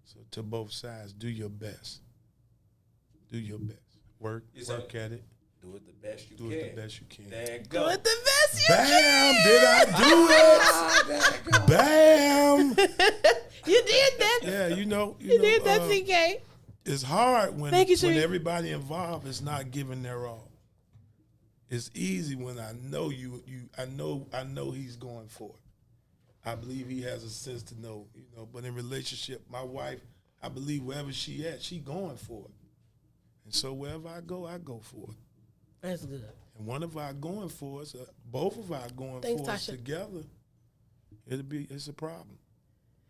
Speaker 4: So to both sides, do your best. Do your best. Work at it.
Speaker 5: Do it the best you
Speaker 4: Do
Speaker 5: can.
Speaker 4: it the best you can.
Speaker 5: There you
Speaker 3: Do
Speaker 5: go.
Speaker 3: it the best you
Speaker 4: Bam! Did I do it? Bam!
Speaker 3: You did that.
Speaker 4: Yeah, you know,
Speaker 3: You did that, TK.
Speaker 4: it's hard when
Speaker 3: Thank you,
Speaker 4: when
Speaker 3: Sheree.
Speaker 4: everybody involved is not giving their all. It's easy when I know I know he's going for it. I believe he has a sense to know, but in relationship, my wife, I believe wherever she at, she going for it. And so wherever I go for it.
Speaker 3: That's good.
Speaker 4: And one of our going for us, both of our going
Speaker 3: Thanks,
Speaker 4: for us
Speaker 3: Tasha.
Speaker 4: together, it's a problem.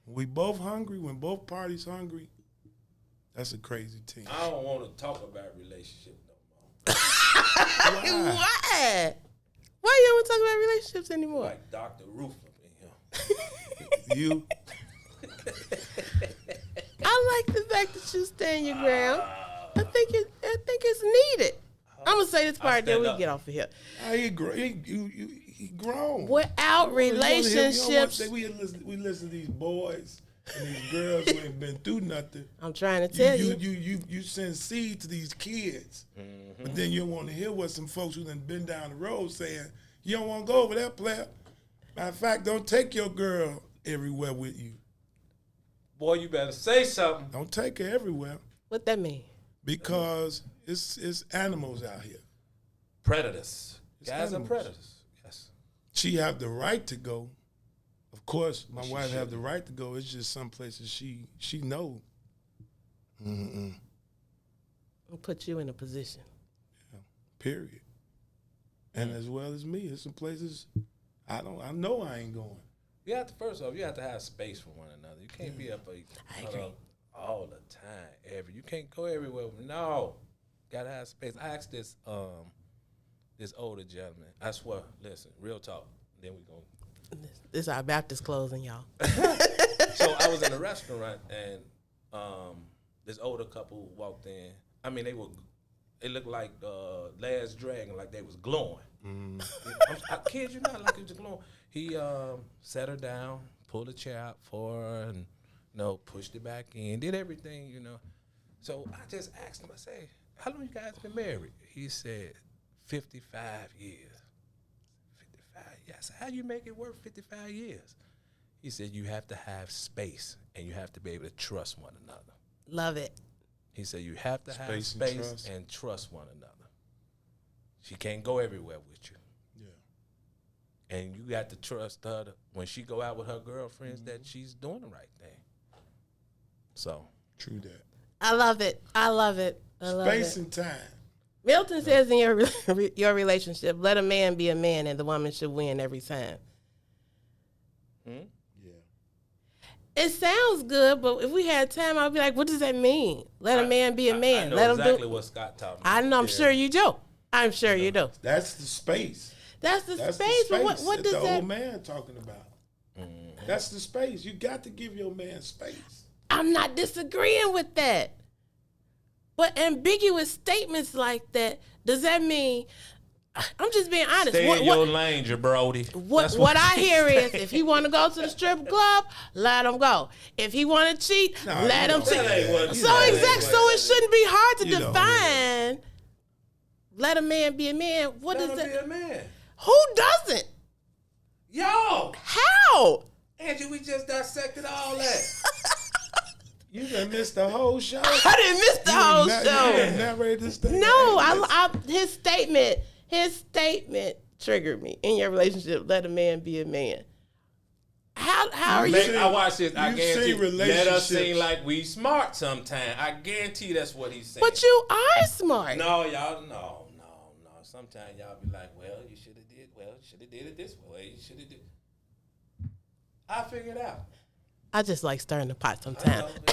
Speaker 4: When we both hungry, when both parties hungry, that's a crazy team.
Speaker 5: I don't want to talk about relationship no more.
Speaker 3: Why? Why you don't want to talk about relationships anymore?
Speaker 5: Like Dr. Roof up in here.
Speaker 4: You,
Speaker 3: I like the fact that you stand your ground. I think it's needed. I'm gonna say this part, then
Speaker 5: stand
Speaker 3: we
Speaker 5: up.
Speaker 3: get off of here.
Speaker 4: he grown.
Speaker 3: Without relationships,
Speaker 4: We listen to these boys and these girls who ain't been through nothing.
Speaker 3: I'm trying to tell you.
Speaker 4: You send seed to these kids, but then you don't want to hear what some folks who done been down the road saying. You don't want to go over that player. Matter of fact, don't take your girl everywhere with you.
Speaker 5: Boy, you better say something.
Speaker 4: Don't take her everywhere
Speaker 3: What that mean?
Speaker 4: because it's animals out here.
Speaker 5: Predators.
Speaker 4: It's
Speaker 5: Guys are
Speaker 4: animals.
Speaker 5: predators. Yes.
Speaker 4: She have the right to go. Of course, my
Speaker 5: She
Speaker 4: wife have
Speaker 5: shouldn't.
Speaker 4: the right to go. It's just some places she know.
Speaker 3: I'll put you in a position.
Speaker 4: Period. And as well as me, there's some places I know I ain't going.
Speaker 5: You have to, first off, you have to have space for one another. You can't be up all the time. You can't go everywhere. No. Gotta have space. I asked this older gentleman. I swear, listen, real talk. Then we go.
Speaker 3: This is our Baptist closing, y'all.
Speaker 5: So I was in a restaurant and this older couple walked in. I mean, they looked like Last Dragon, like they was glowing. I kid you not, like it was glowing. He sat her down, pulled a chair out for her, and pushed it back in, did everything, So I just asked him, I say, how long you guys been married? He said, 55 years. 55 years. I said, how you make it work 55 years? He said, you have to have space, and you have to be able to trust one another.
Speaker 3: Love it.
Speaker 5: He said, you have to have
Speaker 4: Space and
Speaker 5: space
Speaker 4: trust.
Speaker 5: and trust one another. She can't go everywhere with you.
Speaker 4: Yeah.
Speaker 5: And you got to trust her when she go out with her girlfriends that she's doing the right thing. So.
Speaker 4: True that.
Speaker 3: I love it. I love it. I love
Speaker 4: Space
Speaker 3: it.
Speaker 4: and time.
Speaker 3: Milton says in your relationship, let a man be a man and the woman should win every time.
Speaker 4: Yeah.
Speaker 3: It sounds good, but if we had time, I'd be like, what does that mean? Let a man be a man.
Speaker 5: I know
Speaker 3: Let
Speaker 5: exactly
Speaker 3: him do.
Speaker 5: what Scott taught me.
Speaker 3: I know. I'm sure you do. I'm sure you do.
Speaker 4: That's the space.
Speaker 3: That's the
Speaker 4: That's
Speaker 3: space.
Speaker 4: the
Speaker 3: But
Speaker 4: space
Speaker 3: what
Speaker 4: that
Speaker 3: does
Speaker 4: the
Speaker 3: that?
Speaker 4: old man talking about. That's the space. You got to give your man space.
Speaker 3: I'm not disagreeing with that. But ambiguous statements like that, does that mean? I'm just being honest.
Speaker 5: Stay in your lane, Jabrody.
Speaker 3: What I hear is, if he want to go to the strip club, let him go. If he want to cheat, let him cheat.
Speaker 5: That ain't what-
Speaker 3: So
Speaker 5: that ain't
Speaker 3: exact.
Speaker 5: what-
Speaker 3: So it shouldn't be hard to
Speaker 4: You know,
Speaker 3: define. Let a man be a man. What
Speaker 5: Let
Speaker 3: is
Speaker 5: him be
Speaker 3: that?
Speaker 5: a man.
Speaker 3: Who doesn't?
Speaker 5: Yo,
Speaker 3: How?
Speaker 5: Angie, we just dissected all that.
Speaker 4: You done missed the whole show.
Speaker 3: I didn't miss the whole
Speaker 4: You
Speaker 3: show.
Speaker 4: narrated this thing.
Speaker 3: No, his statement triggered me. In your relationship, let a man be a man. How are you?
Speaker 5: Man, I watch this. I
Speaker 4: you
Speaker 5: guarantee.
Speaker 4: see
Speaker 5: Let us
Speaker 4: relationships.
Speaker 5: seem like we smart sometime. I guarantee that's what he's saying.
Speaker 3: But you are smart.
Speaker 5: No, y'all, no. Sometimes y'all be like, well, you should have did it this way. You should have did. I figured it out.
Speaker 3: I just like stirring the pot
Speaker 5: I
Speaker 3: sometimes.
Speaker 5: know.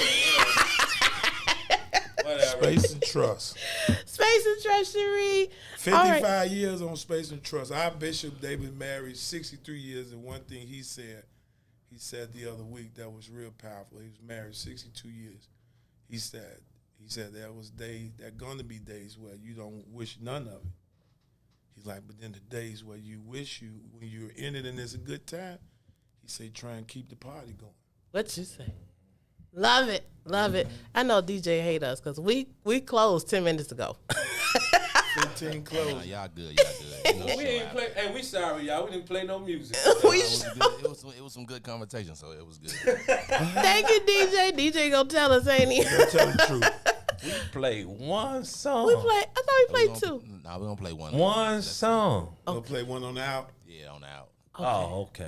Speaker 5: Whatever.
Speaker 4: Space and Trust.
Speaker 3: Space and Trust, Cherie.
Speaker 4: 55 years on Space and Trust. Our Bishop David married 63 years, and one thing he said the other week that was real powerful. He was married 62 years. He said there was gonna be days where you don't wish none of it. He's like, but then the days where you wish when you're in it and it's a good time, he said, try and keep the party going.
Speaker 3: What you say? Love it. Love it. I know DJ hate us because we closed 10 minutes ago.
Speaker 4: 15 close.
Speaker 9: Nah, y'all good. You know,
Speaker 5: We ain't play. Hey, we sorry, y'all. We didn't play no music.
Speaker 9: it was some good conversation, so it was good.
Speaker 3: Thank you, DJ. DJ gonna tell us, ain't he?
Speaker 4: I'll tell the truth.
Speaker 5: We played one song.
Speaker 3: I thought we played two.
Speaker 9: Nah, we're gonna play one.
Speaker 5: One song.
Speaker 4: We'll play one on the out.
Speaker 9: Yeah, on the out.
Speaker 5: Oh, okay.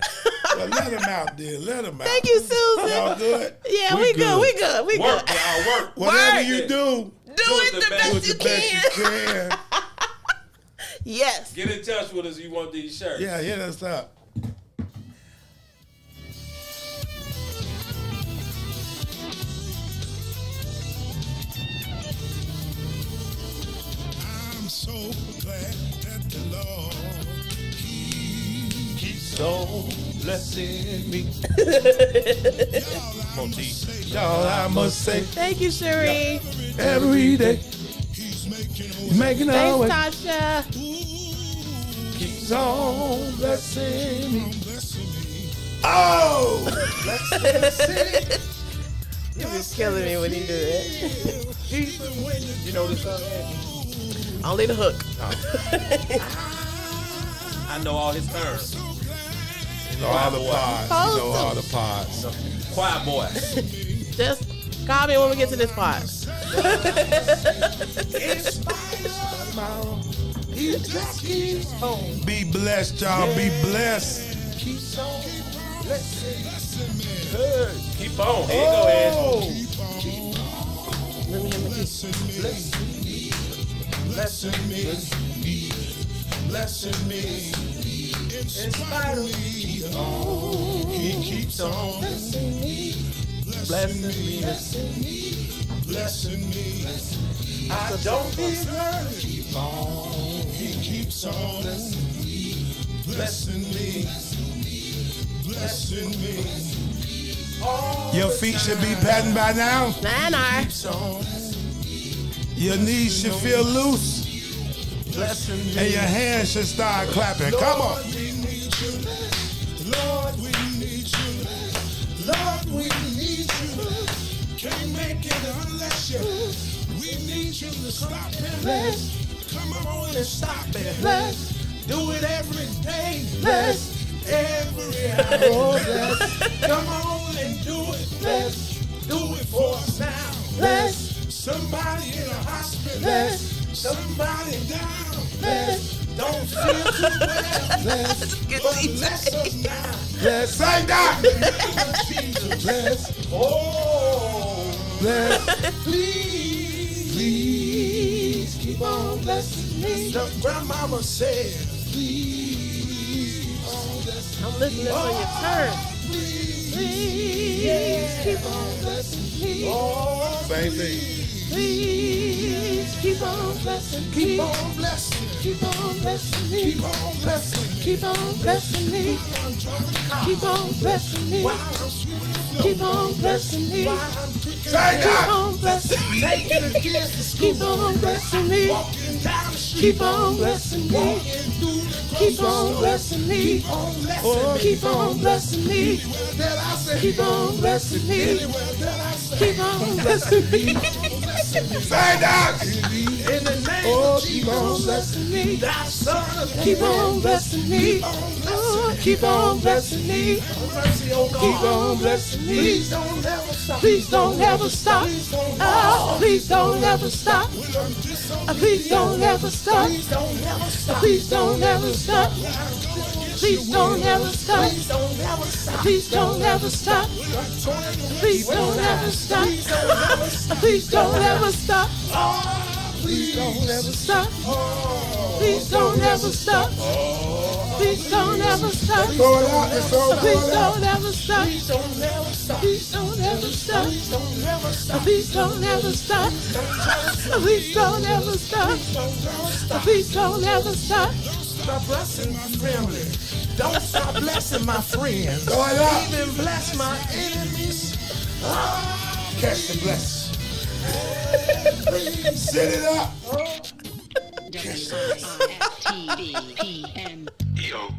Speaker 4: Well, let him out then. Let him out.
Speaker 3: Thank you, Susan.
Speaker 4: Y'all good?
Speaker 3: Yeah, we good. We good. We
Speaker 5: Work,
Speaker 3: good.
Speaker 5: y'all. Work.
Speaker 4: Whatever
Speaker 3: Work.
Speaker 4: you do,
Speaker 3: Do it the best you can.
Speaker 4: can.
Speaker 3: Yes.
Speaker 5: Get in touch with us if you want these shirts.
Speaker 4: Yeah, hit us up.
Speaker 7: I'm so glad that the Lord keeps
Speaker 5: So blessing me.
Speaker 4: Y'all, I must say,
Speaker 3: Thank you, Cherie.
Speaker 4: every day, making our way,
Speaker 3: Thanks, Tasha.
Speaker 4: keeps on blessing me. Oh!
Speaker 3: You're just killing me when you do that.
Speaker 5: You know this song?
Speaker 3: Only the hook.
Speaker 5: I know all his terms.
Speaker 4: You know all the pods. You know all the pods.
Speaker 5: Choir boy.
Speaker 3: Just call me when we get to this part.
Speaker 4: Be blessed, y'all. Be blessed.
Speaker 5: Keep on. Here you go, Ed.
Speaker 3: Let me hear my teeth.
Speaker 4: Blessing me. In spite of me. He keeps on blessing me. Blessing me. I don't deserve it. He keeps on blessing me. Blessing me. Your feet should be patting by now.
Speaker 3: Nanar.
Speaker 4: Your knees should feel loose. And your hands should start clapping. Come on.
Speaker 7: Lord, we need you. Lord, we need you. Can't make it unless you. We need you to stop and bless. Come on and stop it. Bless. Do it every day. Bless. Every hour. Bless. Come on and do it. Bless. Do it for us now. Bless. Somebody in a hospital. Bless. Somebody down. Bless. Don't feel too well. Bless. But bless us now.
Speaker 4: Bless. Say that.
Speaker 7: Jesus. Bless. Oh.
Speaker 4: Bless.
Speaker 7: Please keep on blessing me. The grandmama said, please keep on blessing
Speaker 3: I'm listening for your turn.
Speaker 7: Please keep on blessing me.
Speaker 4: Same thing.
Speaker 3: Please keep on blessing me.
Speaker 7: Keep on blessing. Keep on blessing me. Keep on blessing.
Speaker 3: Keep on blessing me. Keep on blessing me. Keep on blessing me.
Speaker 4: Say
Speaker 3: Keep
Speaker 4: that.
Speaker 3: on blessing me.
Speaker 7: Taking the kids to school.
Speaker 3: Keep on blessing me.
Speaker 7: Walking down the street.
Speaker 3: Keep on blessing me.
Speaker 7: Walking through the
Speaker 3: Keep on blessing me. Keep on blessing me.
Speaker 7: that I say.
Speaker 3: Keep on blessing me.
Speaker 7: Anywhere that I say.
Speaker 3: Keep on blessing me.
Speaker 4: Say that.
Speaker 7: In the name of
Speaker 3: Keep on
Speaker 7: Jesus.
Speaker 3: blessing me.
Speaker 7: Thy son of
Speaker 3: Keep on blessing me. Keep on blessing me.
Speaker 7: mercy, oh God.
Speaker 3: Keep on blessing me.
Speaker 7: Please don't ever stop.
Speaker 3: Please don't ever stop. Oh, please don't ever stop. Please don't ever stop.
Speaker 7: Please don't ever stop.
Speaker 3: Please don't ever stop. Please don't ever stop.
Speaker 7: Please don't ever stop.
Speaker 3: Please don't ever stop. Please don't ever stop. Please don't ever stop. Please don't ever stop. Please don't ever stop. Please don't ever stop.
Speaker 4: Throw it out. It's all
Speaker 3: Please
Speaker 4: going out.
Speaker 3: don't ever stop.
Speaker 4: Please don't never stop.
Speaker 3: Please don't ever stop.
Speaker 4: Please don't never stop.
Speaker 3: Please don't ever stop. Please don't ever stop. Please don't ever stop.
Speaker 7: Stop blessing my family. Don't stop blessing my friends.
Speaker 4: Throw it out.
Speaker 7: Even bless my enemies.
Speaker 4: Catch the blessing. Set it up.
Speaker 1: WIIFTBP.
Speaker 6: Yo.